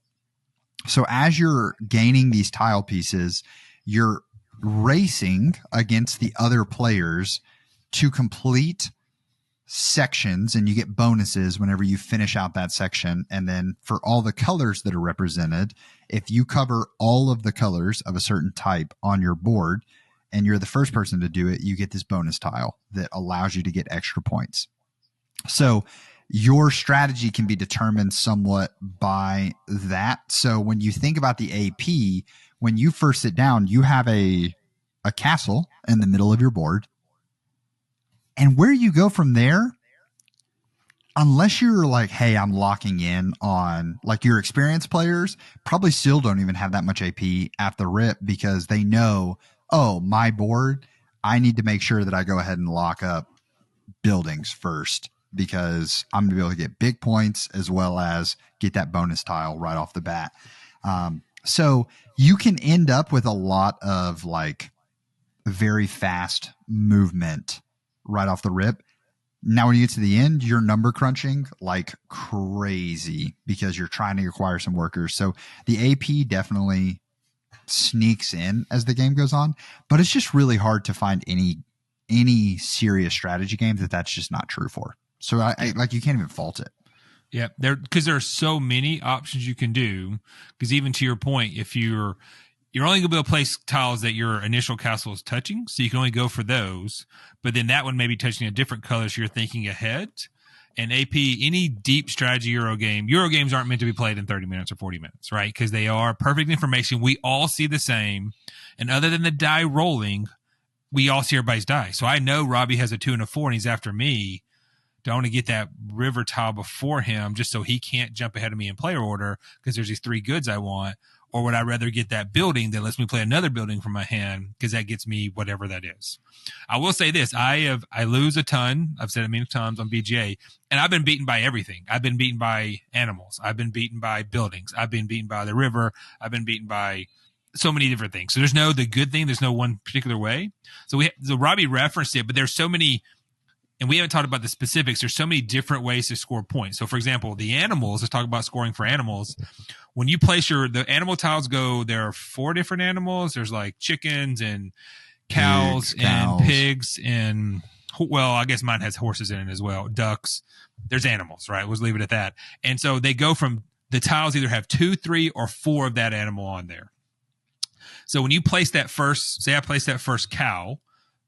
So as you're gaining these tile pieces, you're racing against the other players to complete sections, and you get bonuses whenever you finish out that section. And then for all the colors that are represented, if you cover all of the colors of a certain type on your board and you're the first person to do it, you get this bonus tile that allows you to get extra points. So your strategy can be determined somewhat by that. So when you think about the AP, when you first sit down, you have a castle in the middle of your board. And where you go from there, unless you're like, hey, I'm locking in on, like, your experienced players probably still don't even have that much AP at the rip, because they know, my board, I need to make sure that I go ahead and lock up buildings first, because I'm going to be able to get big points as well as get that bonus tile right off the bat. So you can end up with a lot of like very fast movement right off the rip. Now, when you get to the end, you're number crunching like crazy because you're trying to acquire some workers. So the AP definitely sneaks in as the game goes on, but it's just really hard to find any serious strategy game that's just not true for. So I like, you can't even fault it. Yeah, because there are so many options you can do. Because even to your point, if you're only going to be able to place tiles that your initial castle is touching, so you can only go for those. But then that one may be touching a different color, so you're thinking ahead. And AP, any deep strategy Euro games aren't meant to be played in 30 minutes or 40 minutes, right? Because they are perfect information. We all see the same. And other than the die rolling, we all see everybody's die. So I know Robbie has a 2 and a 4, and he's after me. Do I want to get that river tile before him just so he can't jump ahead of me in player order because there's these 3 goods I want? Or would I rather get that building that lets me play another building from my hand because that gets me whatever that is? I will say this. I lose a ton. I've said it many times on BGA, and I've been beaten by everything. I've been beaten by animals. I've been beaten by buildings. I've been beaten by the river. I've been beaten by so many different things. So there's the good thing. There's no one particular way. So Robbie referenced it, but there's so many, and we haven't talked about the specifics. There's so many different ways to score points. So for example, the animals, let's talk about scoring for animals. When you place the animal tiles there are 4 different animals. There's like chickens and cows and pigs and, well, I guess mine has horses in it as well. Ducks. There's animals, right? Let's leave it at that. And so they go from the tiles either have 2, 3, or 4 of that animal on there. So when you place that first, say I place that first cow,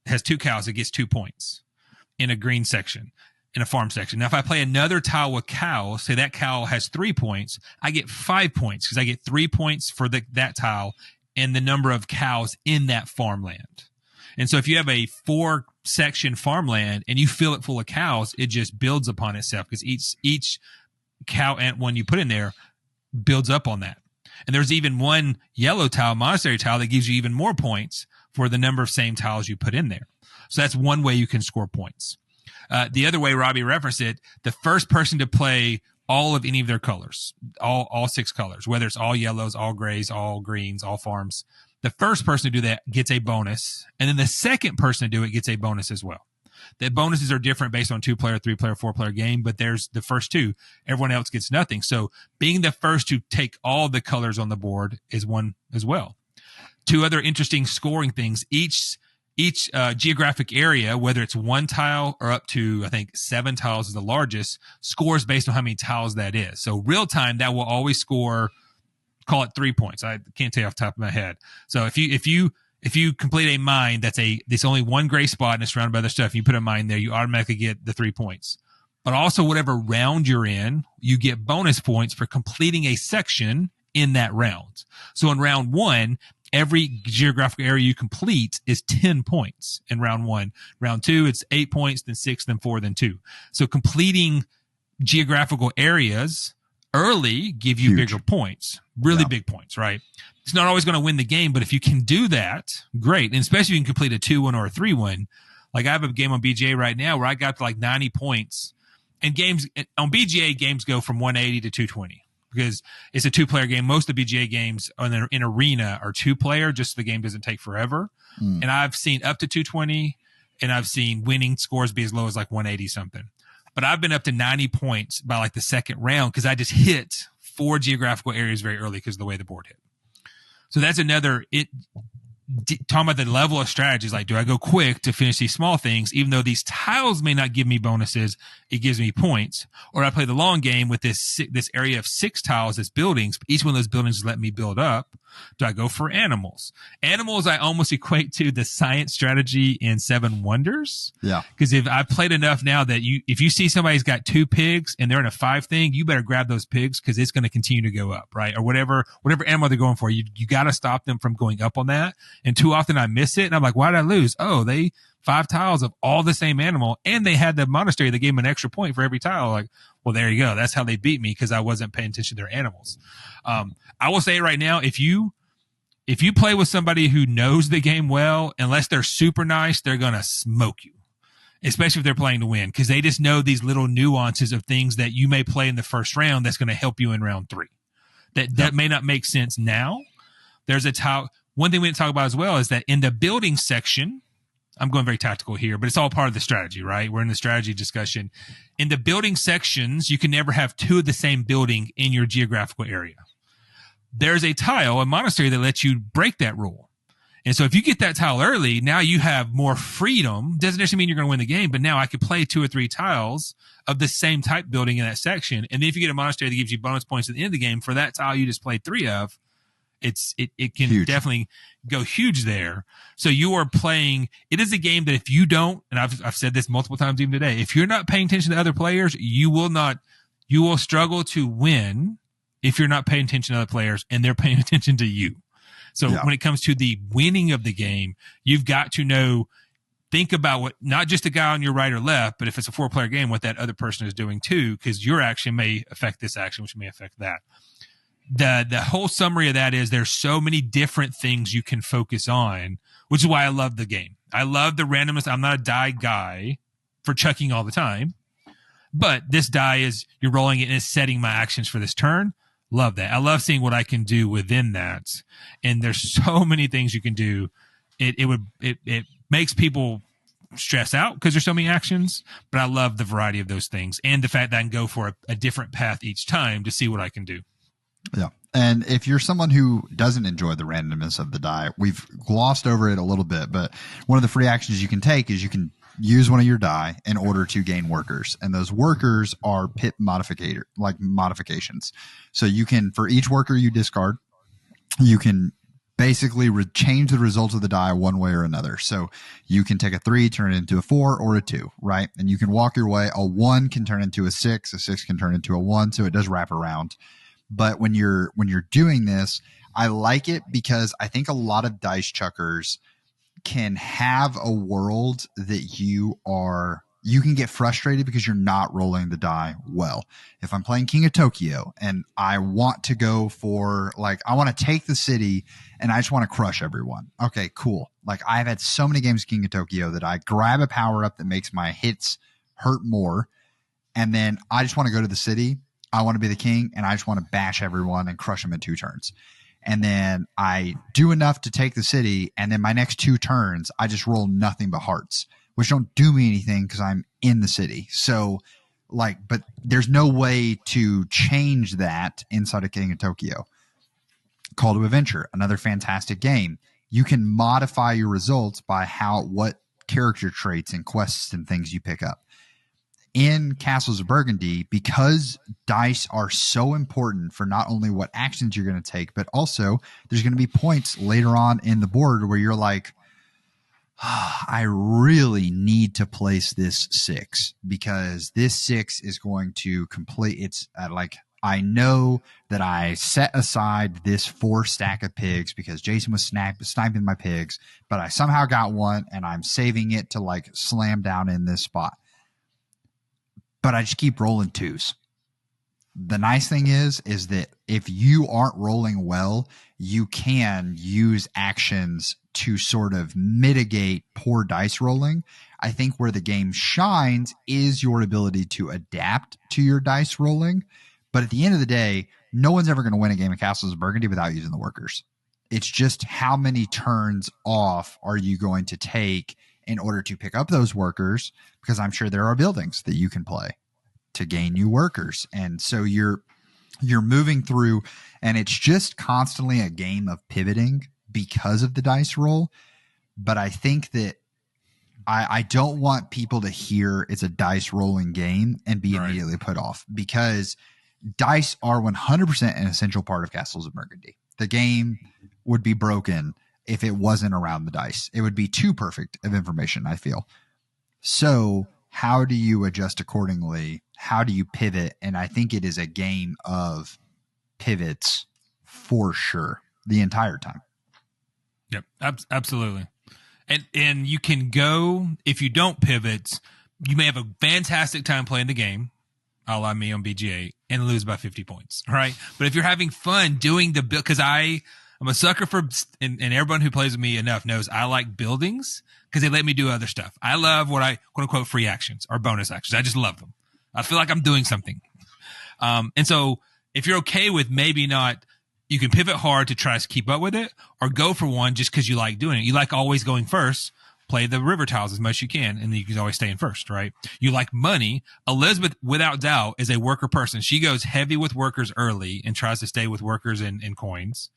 it has 2 cows, it gets 2 points in a green section, in a farm section. Now, if I play another tile with cows, say that cow has 3 points, I get 5 points because I get 3 points for that tile and the number of cows in that farmland. And so if you have a 4-section farmland and you fill it full of cows, it just builds upon itself because each cow and one you put in there builds up on that. And there's even one yellow tile, monastery tile, that gives you even more points for the number of same tiles you put in there. So that's one way you can score points. The other way Robbie referenced it, the first person to play all of any of their colors, all 6 colors, whether it's all yellows, all grays, all greens, all farms, the first person to do that gets a bonus. And then the second person to do it gets a bonus as well. The bonuses are different based on 2-player, 3-player, 4-player game, but there's the first 2. Everyone else gets nothing. So being the first to take all the colors on the board is one as well. 2 other interesting scoring things. Each geographic area, whether it's 1 tile or up to, I think, 7 tiles is the largest, scores based on how many tiles that is. So real time, that will always score, call it 3 points. I can't tell you off the top of my head. So if you complete a mine there's only 1 gray spot and it's surrounded by other stuff, and you put a mine there, you automatically get the 3 points. But also whatever round you're in, you get bonus points for completing a section in that round. So in round 1, every geographical area you complete is 10 points in round 1. Round 2, it's 8 points, then 6, then 4, then 2. So completing geographical areas early give you bigger points, really big points, right? It's not always going to win the game, but if you can do that, great. And especially if you can complete a 2-1 or a 3-1. Like I have a game on BGA right now where I got to like 90 points, and games on BGA, games go from 180 to 220 because it's a 2-player game. Most of the BGA games in Arena are 2-player, just so the game doesn't take forever. And I've seen up to 220, and I've seen winning scores be as low as like 180 something. But I've been up to 90 points by like the second round because I just hit 4 geographical areas very early because of the way the board hit. So that's another, talking about the level of strategies, like, do I go quick to finish these small things, even though these tiles may not give me bonuses, it gives me points, or I play the long game with this area of 6 tiles as buildings. Each one of those buildings let me build up. Do I go for animals? Animals, I almost equate to the science strategy in 7 Wonders. Yeah. Because if I've played enough now that if you see somebody's got 2 pigs and they're in a 5 thing, you better grab those pigs because it's going to continue to go up, right? Or whatever animal they're going for. You got to stop them from going up on that. And too often I miss it. And I'm like, why did I lose? Oh, they 5 tiles of all the same animal. And they had the monastery that gave them an extra point for every tile. Like, well, there you go. That's how they beat me because I wasn't paying attention to their animals. I will say right now, if you play with somebody who knows the game well, unless they're super nice, they're going to smoke you, especially if they're playing to win, because they just know these little nuances of things that you may play in the first round that's going to help you in round 3. That may not make sense now. There's a tile. One thing we didn't talk about as well is that in the building section, I'm going very tactical here, but it's all part of the strategy, right? We're in the strategy discussion. In the building sections, you can never have 2 of the same building in your geographical area. There's a tile, a monastery, that lets you break that rule. And so if you get that tile early, now you have more freedom. Doesn't necessarily mean you're going to win the game, but now I could play 2 or 3 tiles of the same type building in that section. And then if you get a monastery that gives you bonus points at the end of the game for that tile you just played 3 of, it can definitely go huge there. So you are playing, it is a game that if you don't, and I've said this multiple times even today, if you're not paying attention to other players, you will struggle to win if you're not paying attention to other players and they're paying attention to you. So when it comes to the winning of the game, you've got to think about what, not just the guy on your right or left, but if it's a 4-player game, what that other person is doing too, because your action may affect this action, which may affect that. The whole summary of that is there's so many different things you can focus on, which is why I love the game. I love the randomness. I'm not a die guy for chucking all the time, but this die is, you're rolling it and it's setting my actions for this turn. Love that. I love seeing what I can do within that. And there's so many things you can do. It makes people stress out because there's so many actions, but I love the variety of those things and the fact that I can go for a different path each time to see what I can do. Yeah. And if you're someone who doesn't enjoy the randomness of the die, we've glossed over it a little bit, but one of the free actions you can take is you can use one of your die in order to gain workers. And those workers are pit modifications. So you can, for each worker you discard, you can basically change the results of the die one way or another. So you can take a 3, turn it into a 4 or a 2, right? And you can walk your way. A 1 can turn into a 6 can turn into a 1. So it does wrap around. But when you're doing this, I like it because I think a lot of dice chuckers can have a world that you are you can get frustrated because you're not rolling the die well. If I'm playing King of Tokyo and I want to go for, like, I want to take the city and I just want to crush everyone. Okay, cool. Like, I've had so many games of King of Tokyo that I grab a power up that makes my hits hurt more. And then I just want to go to the city. I want to be the king and I just want to bash everyone and crush them in 2 turns. And then I do enough to take the city. And then my next 2 turns, I just roll nothing but hearts, which don't do me anything because I'm in the city. So, like, but there's no way to change that inside of King of Tokyo. Call to Adventure, another fantastic game. You can modify your results by what character traits and quests and things you pick up. In Castles of Burgundy, because dice are so important for not only what actions you're going to take, but also there's going to be points later on in the board where you're like, I really need to place this 6 because this 6 is going to complete. It's like, I know that I set aside this 4 stack of pigs because Jason was sniping my pigs, but I somehow got one and I'm saving it to like slam down in this spot. But I just keep rolling 2s. The nice thing is that if you aren't rolling well, you can use actions to sort of mitigate poor dice rolling. I think where the game shines is your ability to adapt to your dice rolling. But at the end of the day, no one's ever going to win a game of Castles of Burgundy without using the workers. It's just how many turns off are you going to take in order to pick up those workers, because I'm sure there are buildings that you can play to gain new workers. And so you're moving through, and it's just constantly a game of pivoting because of the dice roll. But I think that I don't want people to hear it's a dice rolling game and be immediately put off, because dice are 100% an essential part of Castles of Burgundy. The game would be broken if it wasn't around the dice. It would be too perfect of information, I feel. So how do you adjust accordingly? How do you pivot? And I think it is a game of pivots for sure the entire time. Yep, absolutely. And you can go, if you don't pivot, you may have a fantastic time playing the game, a la me on BGA, and lose by 50 points, right? But if you're having fun doing the build, because I'm a sucker for, and everyone who plays with me enough knows I like buildings because they let me do other stuff. I love what I quote unquote free actions or bonus actions. I just love them. I feel like I'm doing something. And so if you're okay with maybe not, you can pivot hard to try to keep up with it, or go for one just because you like doing it. You like always going first. Play the river tiles as much as you can, and then you can always stay in first, right? You like money. Elizabeth, without doubt, is a worker person. She goes heavy with workers early and tries to stay with workers and coins.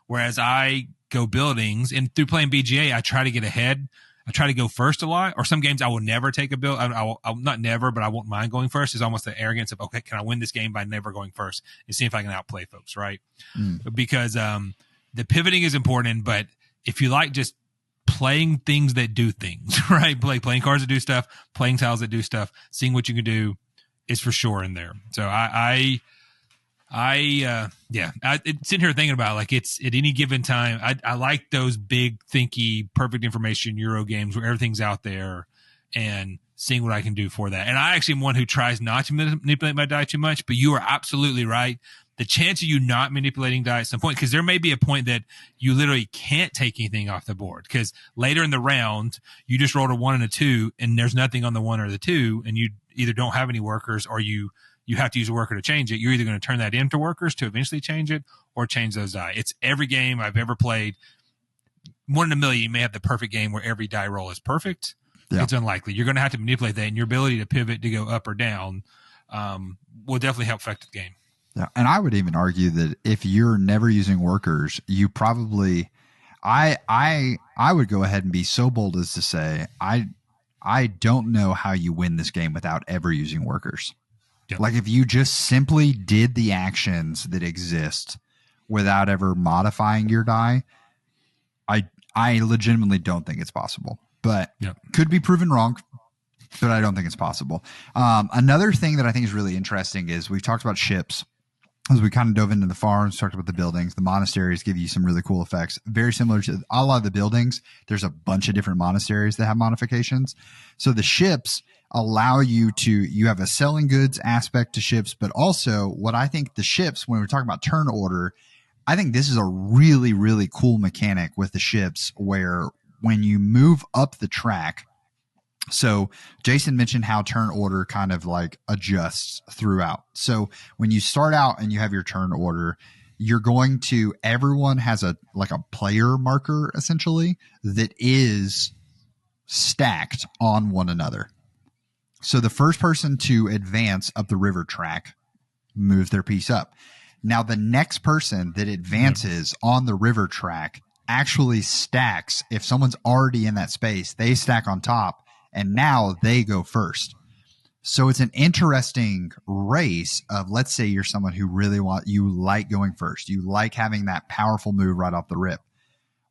Whereas I go buildings, and through playing BGA, I try to get ahead. I try to go first a lot, or some games I will never take a build. I'll not never, but I won't mind going first. It's almost the arrogance of, okay, can I win this game by never going first and see if I can outplay folks, right? Because the pivoting is important, but if you like just playing things that do things, right? Playing cards that do stuff, playing tiles that do stuff, seeing what you can do is for sure in there. So sitting here thinking about, like, it's at any given time. I like those big, thinky, perfect information Euro games where everything's out there and seeing what I can do for that. And I actually am one who tries not to manipulate my die too much, but you are absolutely right. The chance of you not manipulating die at some point, because there may be a point that you literally can't take anything off the board, because later in the round, you just rolled a 1 and a 2 and there's nothing on the 1 or the 2, and you either don't have any workers or you have to use a worker to change it. You're either going to turn that into workers to eventually change it, or change those die. It's every game I've ever played. 1 in a million, you may have the perfect game where every die roll is perfect. Yeah. It's unlikely. You're going to have to manipulate that, and your ability to pivot to go up or down will definitely help affect the game. Yeah, and I would even argue that if you're never using workers, you probably, I would go ahead and be so bold as to say, I don't know how you win this game without ever using workers. Yep. Like, if you just simply did the actions that exist without ever modifying your die, I legitimately don't think it's possible. But could be proven wrong, but I don't think it's possible. Another thing that I think is really interesting is we've talked about ships. As we kind of dove into the farms, talked about the buildings, the monasteries give you some really cool effects. Very similar to a lot of the buildings, there's a bunch of different monasteries that have modifications. So the ships, allow you have a selling goods aspect to ships, but also what I think the ships, when we're talking about turn order, I think this is a really, really cool mechanic with the ships where when you move up the track, so Jason mentioned how turn order kind of like adjusts throughout. So when you start out and you have your turn order, you're going to, everyone has a player marker essentially that is stacked on one another. So the first person to advance up the river track moves their piece up. Now the next person that advances on the river track actually stacks. If someone's already in that space, they stack on top. And now they go first. So it's an interesting race of, let's say you're someone who really you like going first. You like having that powerful move right off the rip.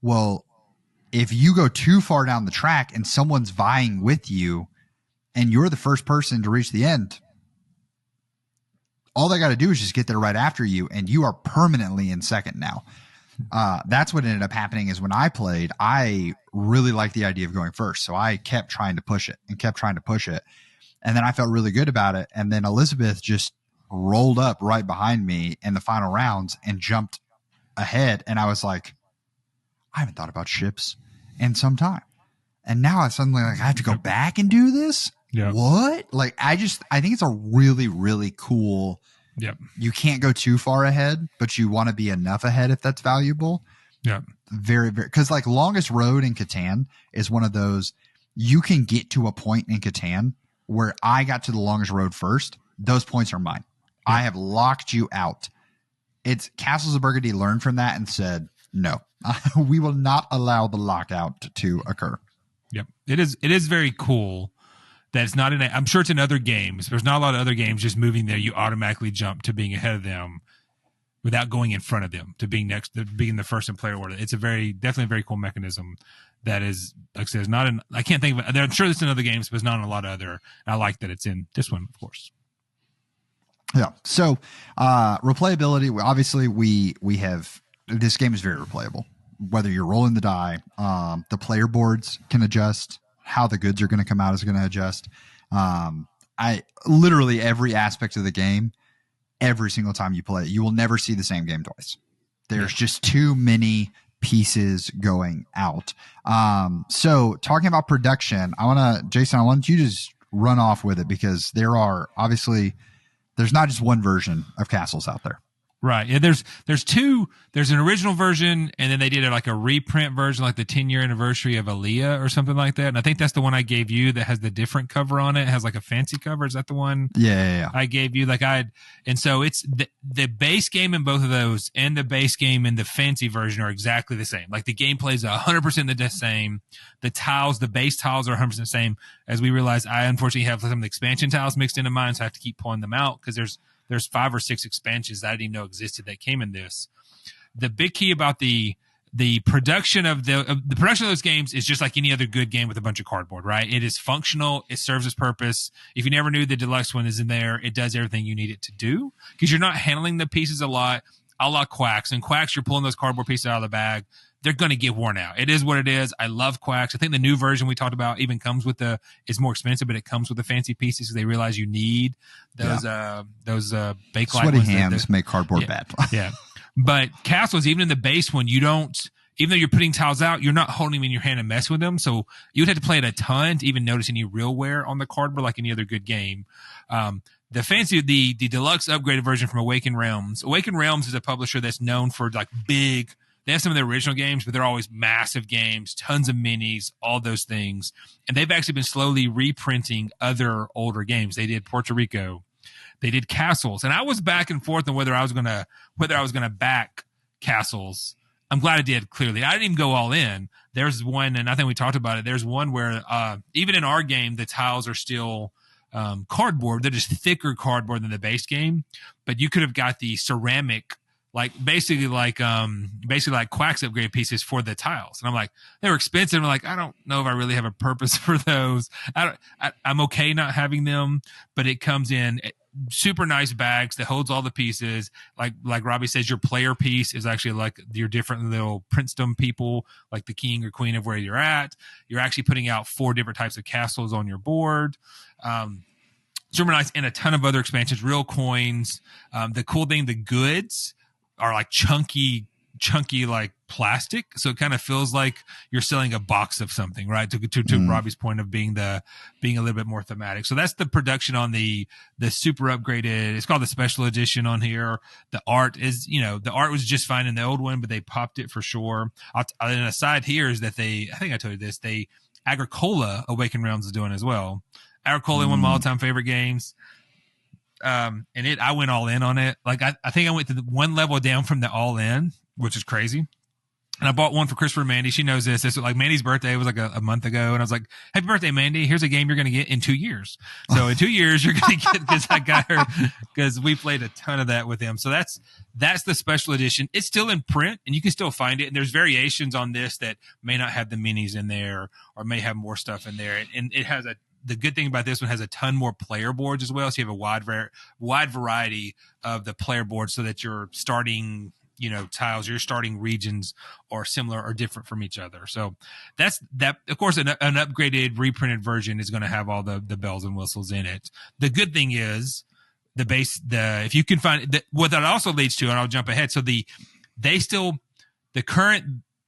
Well, if you go too far down the track and someone's vying with you and you're the first person to reach the end, all they got to do is just get there right after you, and you are permanently in second now. That's what ended up happening is when I played, I really liked the idea of going first. So I kept trying to push it. And then I felt really good about it. And then Elizabeth just rolled up right behind me in the final rounds and jumped ahead. And I was like, I haven't thought about ships in some time. And now I suddenly I have to go back and do this. Yeah. What? I think it's a really, really cool. Yep. You can't go too far ahead, but you want to be enough ahead if that's valuable. Yeah. Very, very, because longest road in Catan is one of those, you can get to a point in Catan where I got to the longest road first. Those points are mine. Yep. I have locked you out. It's Castles of Burgundy learned from that and said, no, we will not allow the lockout to occur. Yep. It is very cool. That's not I'm sure it's in other games. There's not a lot of other games just moving there. You automatically jump to being ahead of them without going in front of them, to being the first in player order. It's definitely a very cool mechanism that is, like I said, I can't think of it. I'm sure it's in other games, but it's not in a lot of other. I like that it's in this one, of course. Yeah. So, replayability, obviously we have, this game is very replayable, whether you're rolling the die, the player boards can adjust. How the goods are going to come out is going to adjust. Literally every aspect of the game, every single time you play it, you will never see the same game twice. There's just too many pieces going out. So talking about production, Jason, I want you to just run off with it, because there's not just one version of Castles out there. Right. Yeah, there's two. There's an original version, and then they did a reprint version, like the 10-year anniversary of Aaliyah or something like that. And I think that's the one I gave you that has the different cover on it. It has a fancy cover. Is that the one? Yeah. I gave you and so it's the base game in both of those and the base game and the fancy version are exactly the same. Like the gameplay is 100% the same. The tiles, the base tiles are 100% the same. As we realize, I unfortunately have some of the expansion tiles mixed into mine, so I have to keep pulling them out because there's 5 or 6 expansions that I didn't even know existed that came in this. The big key about the production of the production of those games is just like any other good game with a bunch of cardboard, right? It is functional. It serves its purpose. If you never knew the deluxe one is in there, it does everything you need it to do, because you're not handling the pieces a lot, a la Quacks. And Quacks, you're pulling those cardboard pieces out of the bag. They're going to get worn out. It is what it is. I love Quacks. I think the new version we talked about even comes with it's more expensive, but it comes with the fancy pieces because they realize you need those Bakelite sweaty ones hands make cardboard bad. Yeah. But Castles, even in the base one, even though you're putting tiles out, you're not holding them in your hand and mess with them. So you'd have to play it a ton to even notice any real wear on the cardboard, like any other good game. The deluxe upgraded version from Awakened Realms. Awakened Realms is a publisher that's known for big. They have some of their original games, but they're always massive games, tons of minis, all those things. And they've actually been slowly reprinting other older games. They did Puerto Rico. They did Castles. And I was back and forth on whether I was gonna back Castles. I'm glad I did, clearly. I didn't even go all in. There's one, and I think we talked about it. There's one where even in our game, the tiles are still cardboard. They're just thicker cardboard than the base game. But you could have got the ceramic, basically like Quacks upgrade pieces for the tiles. And I'm like, they were expensive. I'm like, I don't know if I really have a purpose for those. I'm okay not having them, but it comes in. super nice bags that holds all the pieces. Like Robbie says, your player piece is actually like your different little princedom people, like the king or queen of where you're at. You're actually putting out 4 different types of castles on your board. Super nice, and a ton of other expansions, real coins. The cool thing, the goods are like chunky like plastic, so it kind of feels like you're selling a box of something, right? To Robbie's point of being a little bit more thematic. So that's the production on the super upgraded. It's called the special edition on here. The art is, the art was just fine in the old one, but they popped it for sure. And aside here is that I think I told you this, Agricola Awakened Realms is doing as well. Agricola, one of my all-time favorite games. I went all in on it. Like I think I went to one level down from the all in, which is crazy. And I bought one for Christopher and Mandy. She knows this. It's like Mandy's birthday was like a month ago. And I was like, happy birthday, Mandy. Here's a game you're going to get in 2 years. So in 2 years, you're going to get, because I got her, because we played a ton of that with him. So that's the special edition. It's still in print and you can still find it. And there's variations on this that may not have the minis in there or may have more stuff in there. And it has the good thing about this one has a ton more player boards as well. So you have a wide variety of the player boards so that you're starting, tiles, your starting regions are similar or different from each other. So that's that. Of course, an upgraded, reprinted version is going to have all the bells and whistles in it. The good thing is if you can find what that also leads to, and I'll jump ahead. So the current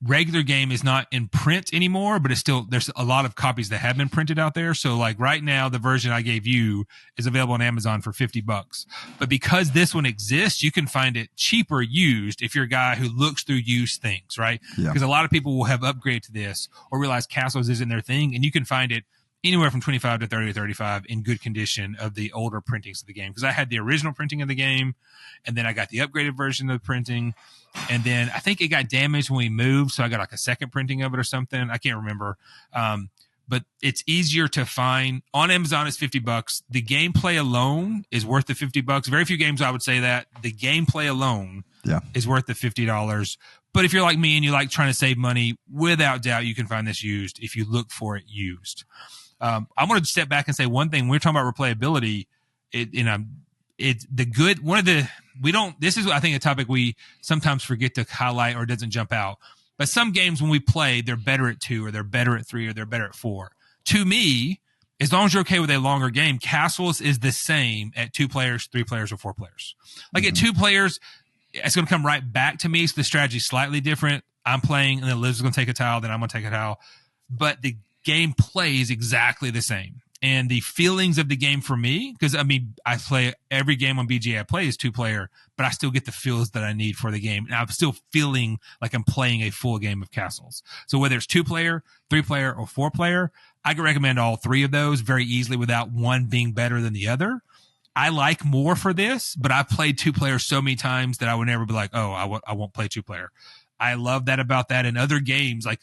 regular game is not in print anymore, but there's a lot of copies that have been printed out there. So like right now, the version I gave you is available on Amazon for $50. But because this one exists, you can find it cheaper used if you're a guy who looks through used things, right? Because a lot of people will have upgraded to this or realize Castles isn't their thing, and you can find it anywhere from 25 to 30 to 35 in good condition of the older printings of the game. Because I had the original printing of the game, and then I got the upgraded version of the printing. And then I think it got damaged when we moved, so I got like a second printing of it or something. I can't remember. But it's easier to find. On Amazon, it's $50. The gameplay alone is worth the $50. Very few games I would say that. The gameplay alone is worth the $50. But if you're like me and you like trying to save money, without doubt, you can find this used if you look for it used. I want to step back and say one thing. When we're talking about replayability, it's the good one of the this is I think a topic we sometimes forget to highlight or it doesn't jump out. But some games when we play, they're better at 2 or they're better at 3 or they're better at 4. To me, as long as you're okay with a longer game, Castles is the same at 2 players, 3 players, or 4 players. Like at 2 players, it's going to come right back to me. So the strategy is slightly different. I'm playing and then Liv's going to take a tile, then I'm going to take a tile. But the game plays exactly the same. And the feelings of the game for me, because I play every game on BGA I play is 2-player, but I still get the feels that I need for the game. And I'm still feeling like I'm playing a full game of Castles. So whether it's 2-player, 3-player, or 4-player, I can recommend all 3 of those very easily without one being better than the other. I like more for this, but I've played 2-player so many times that I would never be like, oh, I won't play 2-player. I love that about that. In other games, like,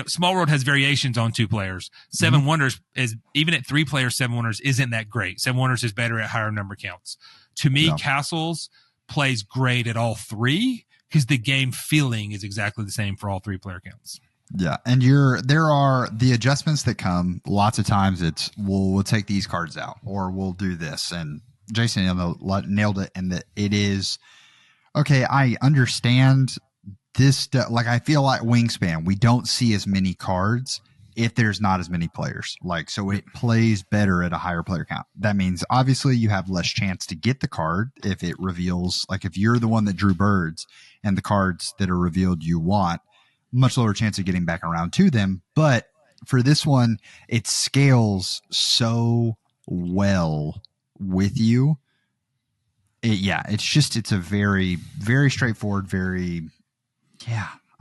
Small World has variations on 2 players. 7 Wonders is even at 3 players. 7 Wonders isn't that great. 7 Wonders is better at higher number counts. To me, Castles plays great at all 3 because the game feeling is exactly the same for all 3 player counts. Yeah, and there are the adjustments that come. Lots of times it's we'll take these cards out or we'll do this. And Jason nailed it, and that it is okay. I understand. This, like, I feel like Wingspan, we don't see as many cards if there's not as many players. Like, so it plays better at a higher player count. That means obviously you have less chance to get the card if it reveals, like if you're the one that drew birds and the cards that are revealed you want, much lower chance of getting back around to them. But for this one, it scales so well with you. It's a very, very straightforward,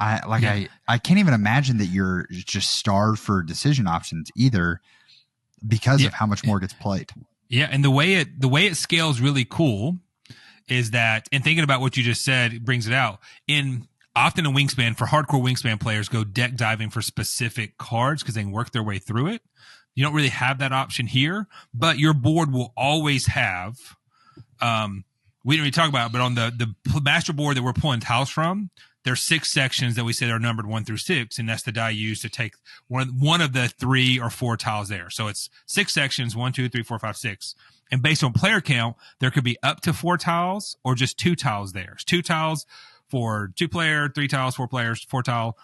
I can't even imagine that you're just starved for decision options either because of how much more gets played. Yeah. And the way it scales really cool is that, and thinking about what you just said, it brings it out often in Wingspan for hardcore Wingspan players go deck diving for specific cards because they can work their way through it. You don't really have that option here, but your board will always have, we didn't really talk about it, but on the master board that we're pulling tiles from, there's 6 sections that we said are numbered 1 through 6, and that's the die used to take one of the 3 or 4 tiles there. So it's 6 sections, 1, 2, 3, 4, 5, 6. And based on player count, there could be up to 4 tiles or just 2 tiles there. It's 2 tiles for 2 player, 3 tiles, 4 players, 4 tile.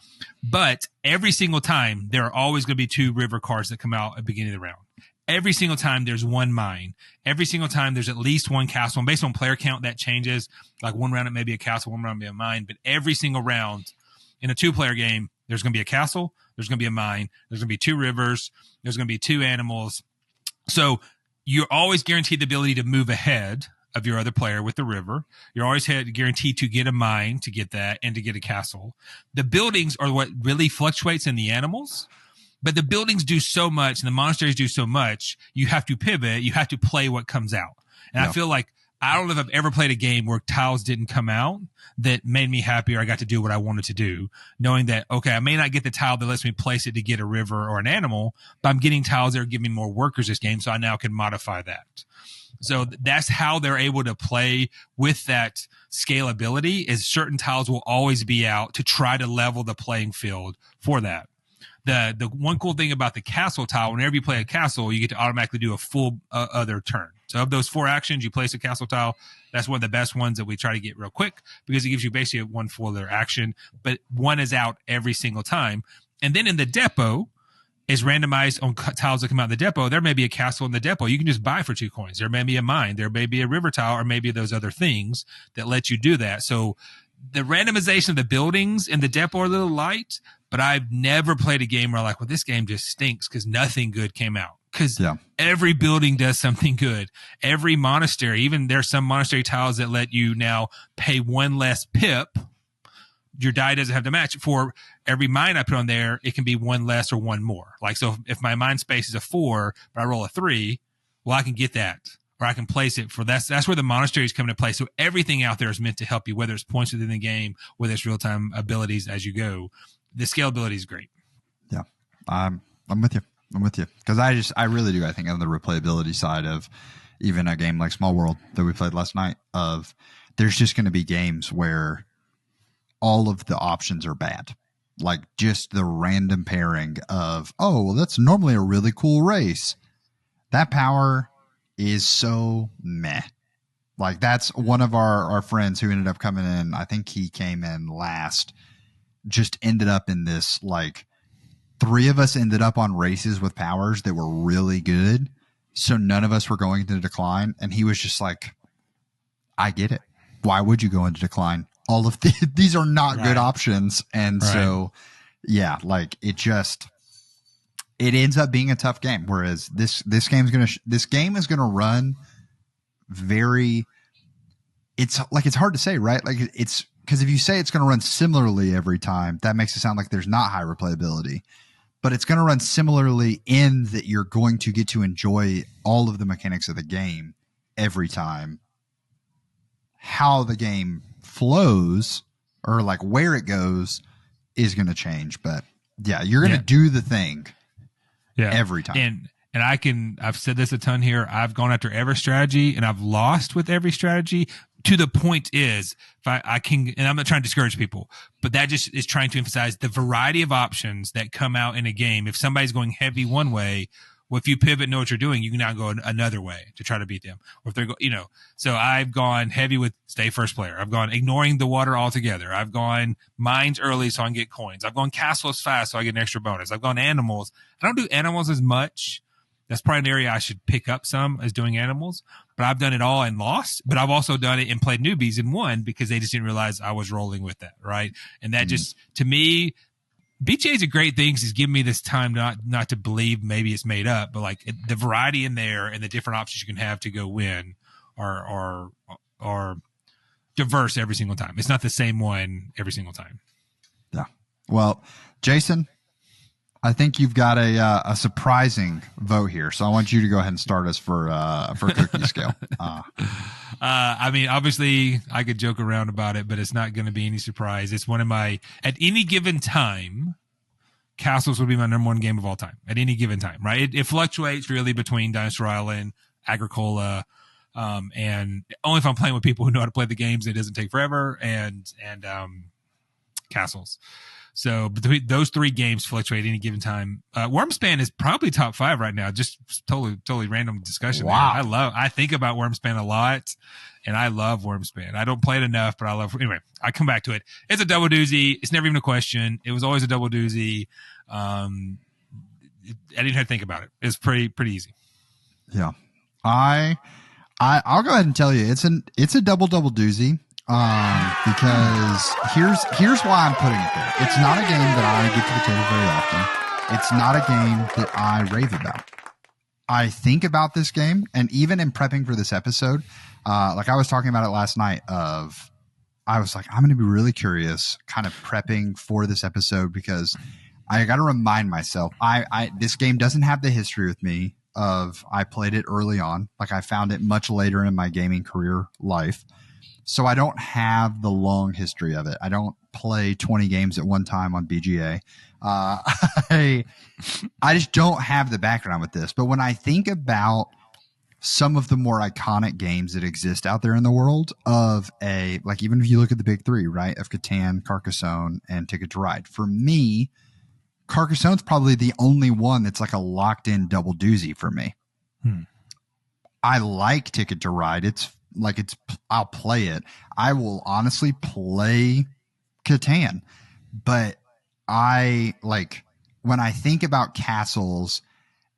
But every single time, there are always going to be 2 river cards that come out at the beginning of the round. Every single time there's 1 mine. Every single time there's at least 1 castle. And based on player count, that changes. Like one round it may be a castle, one round it may be a mine. But every single round in a 2-player game, there's going to be a castle, there's going to be a mine, there's going to be 2 rivers, there's going to be 2 animals. So you're always guaranteed the ability to move ahead of your other player with the river. You're always guaranteed to get a mine to get that and to get a castle. The buildings are what really fluctuates in the animals, but the buildings do so much and the monasteries do so much. You have to pivot. You have to play what comes out. And I feel like, I don't know if I've ever played a game where tiles didn't come out that made me happy or I got to do what I wanted to do, knowing that, okay, I may not get the tile that lets me place it to get a river or an animal, but I'm getting tiles that are giving me more workers this game, so I now can modify that. So that's how they're able to play with that scalability, is certain tiles will always be out to try to level the playing field for that. The one cool thing about the castle tile, whenever you play a castle, you get to automatically do a full other turn. So of those 4 actions, you place a castle tile. That's one of the best ones that we try to get real quick because it gives you basically 1 full other action, but 1 is out every single time. And then in the depot is randomized on tiles that come out in the depot. There may be a castle in the depot. You can just buy for 2 coins. There may be a mine. There may be a river tile or maybe those other things that let you do that. So the randomization of the buildings in the depot are a little light, but I've never played a game where I'm like, well, this game just stinks because nothing good came out. Because every building does something good. Every monastery, even there's some monastery tiles that let you now pay 1 less pip. Your die doesn't have to match. For every mine I put on there, it can be 1 less or 1 more. Like, so if my mine space is a 4, but I roll a 3, well, I can get that. Or I can place it for that's where the monasteries come into play. So everything out there is meant to help you, whether it's points within the game, whether it's real-time abilities as you go. The scalability is great. Yeah. I'm with you. Because I really do. I think on the replayability side of even a game like Small World that we played last night, of there's just going to be games where all of the options are bad. Like just the random pairing of, oh, well, that's normally a really cool race. That power is so meh. Like that's one of our friends who ended up coming in. I think he came in last, just ended up in this, like, 3 of us ended up on races with powers that were really good. So none of us were going into decline. And he was just like, I get it. Why would you go into decline? All of these are not good options. And so, yeah, like it ends up being a tough game. Whereas this game is going to run very, it's hard to say, right? Like it's, because if you say it's going to run similarly every time, that makes it sound like there's not high replayability. But it's going to run similarly in that you're going to get to enjoy all of the mechanics of the game every time. How the game flows or like where it goes is going to change. But yeah, you're going to do the thing every time. And I've said this a ton here. I've gone after every strategy and I've lost with every strategy. To the point is, if I can, and I'm not trying to discourage people, but that just is trying to emphasize the variety of options that come out in a game. If somebody's going heavy one way, well, if you pivot and know what you're doing, you can now go another way to try to beat them. Or if they're, so I've gone heavy with stay first player. I've gone ignoring the water altogether. I've gone mines early so I can get coins. I've gone castles fast so I get an extra bonus. I've gone animals. I don't do animals as much. That's probably an area I should pick up some, as doing animals, but I've done it all and lost, but I've also done it and played newbies and won because they just didn't realize I was rolling with that. Right. And that just, to me, BGA is a great thing. He's given me this time not to believe maybe it's made up, but like the variety in there and the different options you can have to go win are diverse every single time. It's not the same one every single time. Yeah. Well, Jason, I think you've got a surprising vote here, so I want you to go ahead and start us for cookie scale. I mean, obviously, I could joke around about it, but it's not going to be any surprise. It's one of my, at any given time, Castles would be my number 1 game of all time. At any given time, right? It fluctuates really between Dinosaur Island, Agricola, and only if I'm playing with people who know how to play the games, it doesn't take forever, and Castles. So between those 3 games fluctuate at any given time. Wormspan is probably top 5 right now. Just totally random discussion. Wow. There. I think about Wormspan a lot, and I love Wormspan. I don't play it enough, but I love. Anyway, I come back to it. It's a double doozy. It's never even a question. It was always a double doozy. I didn't have to think about it. It's pretty easy. Yeah, I'll go ahead and tell you it's a double doozy. Because here's why I'm putting it there. It's not a game that I get to the table very often. It's not a game that I rave about. I think about this game, and even in prepping for this episode, like I was talking about it last night. I was like, I'm going to be really curious, kind of prepping for this episode because I got to remind myself. This game doesn't have the history with me of I played it early on. Like I found it much later in my gaming career life. So I don't have the long history of it. I don't play 20 games at one time on BGA. I just don't have the background with this. But when I think about some of the more iconic games that exist out there in the world like even if you look at the big 3, right, of Catan, Carcassonne, and Ticket to Ride, for me, Carcassonne's probably the only one that's like a locked in double doozy for me. I like Ticket to Ride. I'll play it. I will honestly play Catan, but when I think about Castles,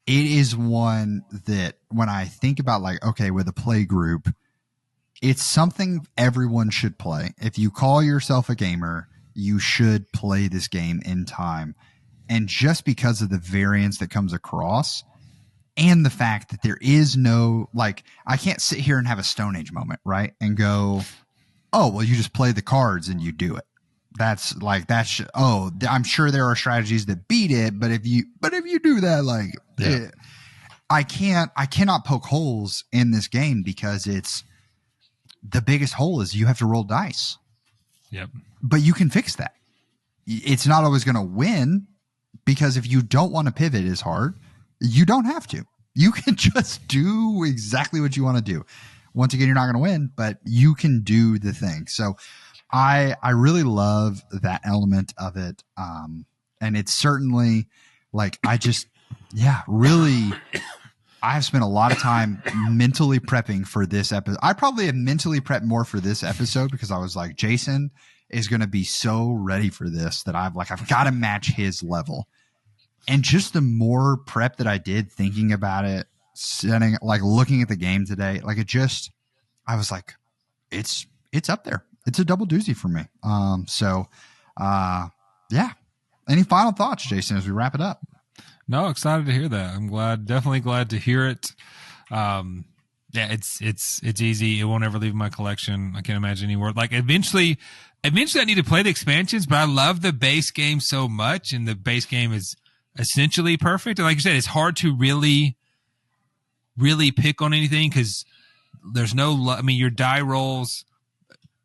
it is one that when I think about okay, with a play group, it's something everyone should play. If you call yourself a gamer, you should play this game in time. And just because of the variance that comes across, and the fact that there is no, I can't sit here and have a Stone Age moment, right? And go, oh, well, you just play the cards and you do it. I'm sure there are strategies that beat it, but if you do that, I cannot poke holes in this game because the biggest hole is you have to roll dice. Yep. But you can fix that. It's not always going to win because if you don't want to pivot as hard, you don't have to. You can just do exactly what you want to do. Once again, you're not going to win, but you can do the thing. So I really love that element of it. And it's certainly really, I have spent a lot of time mentally prepping for this episode. I probably have mentally prepped more for this episode because I was like, Jason is going to be so ready for this that I've got to match his level. And just the more prep that I did thinking about it, looking at the game today, I was like, it's up there. It's a double doozy for me. Yeah. Any final thoughts, Jason, as we wrap it up? No, excited to hear that. I'm definitely glad to hear it. It's easy. It won't ever leave my collection. I can't imagine any more. Eventually I need to play the expansions, but I love the base game so much, and the base game is essentially perfect. And like you said, it's hard to really pick on anything because there's your die rolls.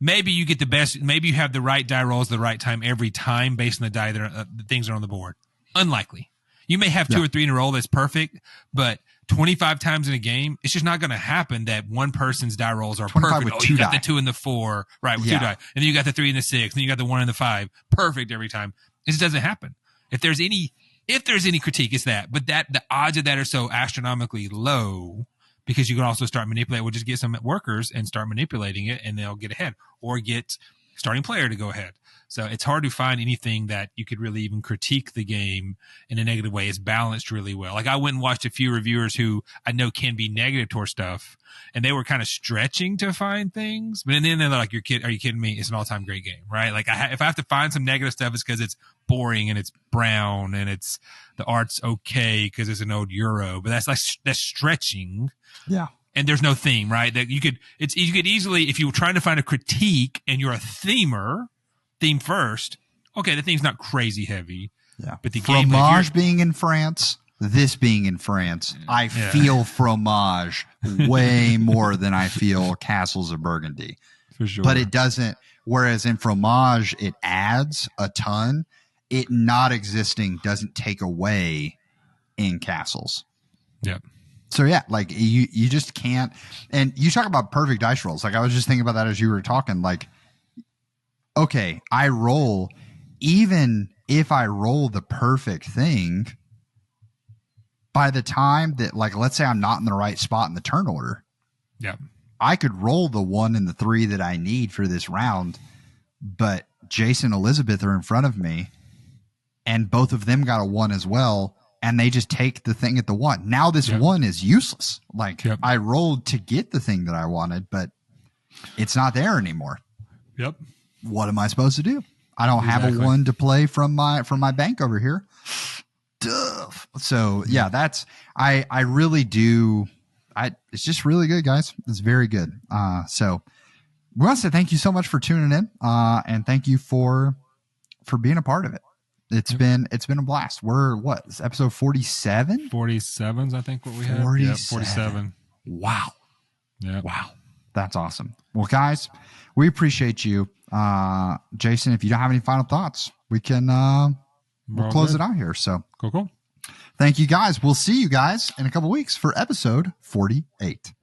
Maybe you get the best. Maybe you have the right die rolls at the right time every time based on the die that the things are on the board. Unlikely. You may have 2 or 3 in a row that's perfect, but 25 times in a game, it's just not going to happen that one person's die rolls are perfect. With you got die. the 2 and the 4, right? With 2 die, and then you got the 3 and the 6, then you got the 1 and the 5, perfect every time. It just doesn't happen. If there's any critique, it's that. But the odds of that are so astronomically low because you can also start manipulating. We'll just get some workers and start manipulating it, and they'll get ahead, or get starting player to go ahead. So it's hard to find anything that you could really even critique the game in a negative way. It's balanced really well. I went and watched a few reviewers who I know can be negative towards stuff, and they were kind of stretching to find things. But then they're like, are you kidding me? It's an all-time great game, right? If I have to find some negative stuff, it's because it's boring and it's brown and the art's okay because it's an old Euro. But that's stretching. Yeah. And there's no theme, right? That you could easily, if you were trying to find a critique and you're a theme first, okay, the theme's not crazy heavy. Yeah. But the fromage being in France, this being in France, I feel fromage way more than I feel Castles of Burgundy. For sure. But it doesn't, whereas in fromage, it adds a ton. It not existing doesn't take away in Castles. Yep. So yeah, you just can't. And you talk about perfect dice rolls. I was just thinking about that as you were talking. Okay, I roll, even if I roll the perfect thing, by the time that, like, let's say I'm not in the right spot in the turn order, Yep. I could roll the 1 and the 3 that I need for this round, but Jason and Elizabeth are in front of me, and both of them got a 1 as well, and they just take the thing at the 1. Now this 1 is useless. Like, I rolled to get the thing that I wanted, but it's not there anymore. Yep. What am I supposed to do? I don't have a 1 to play from my bank over here. Duh. So yeah, that's I really do. It's just really good, guys. It's very good. So we want to say thank you so much for tuning in, and thank you for being a part of it. It's been a blast. We're what? It's episode 47? 47's I think what we have. 47. Wow. Yeah. Wow. That's awesome. Well, guys, we appreciate you. Jason, if you don't have any final thoughts, we can we'll close it out here. So cool. Thank you, guys. We'll see you guys in a couple weeks for episode 48.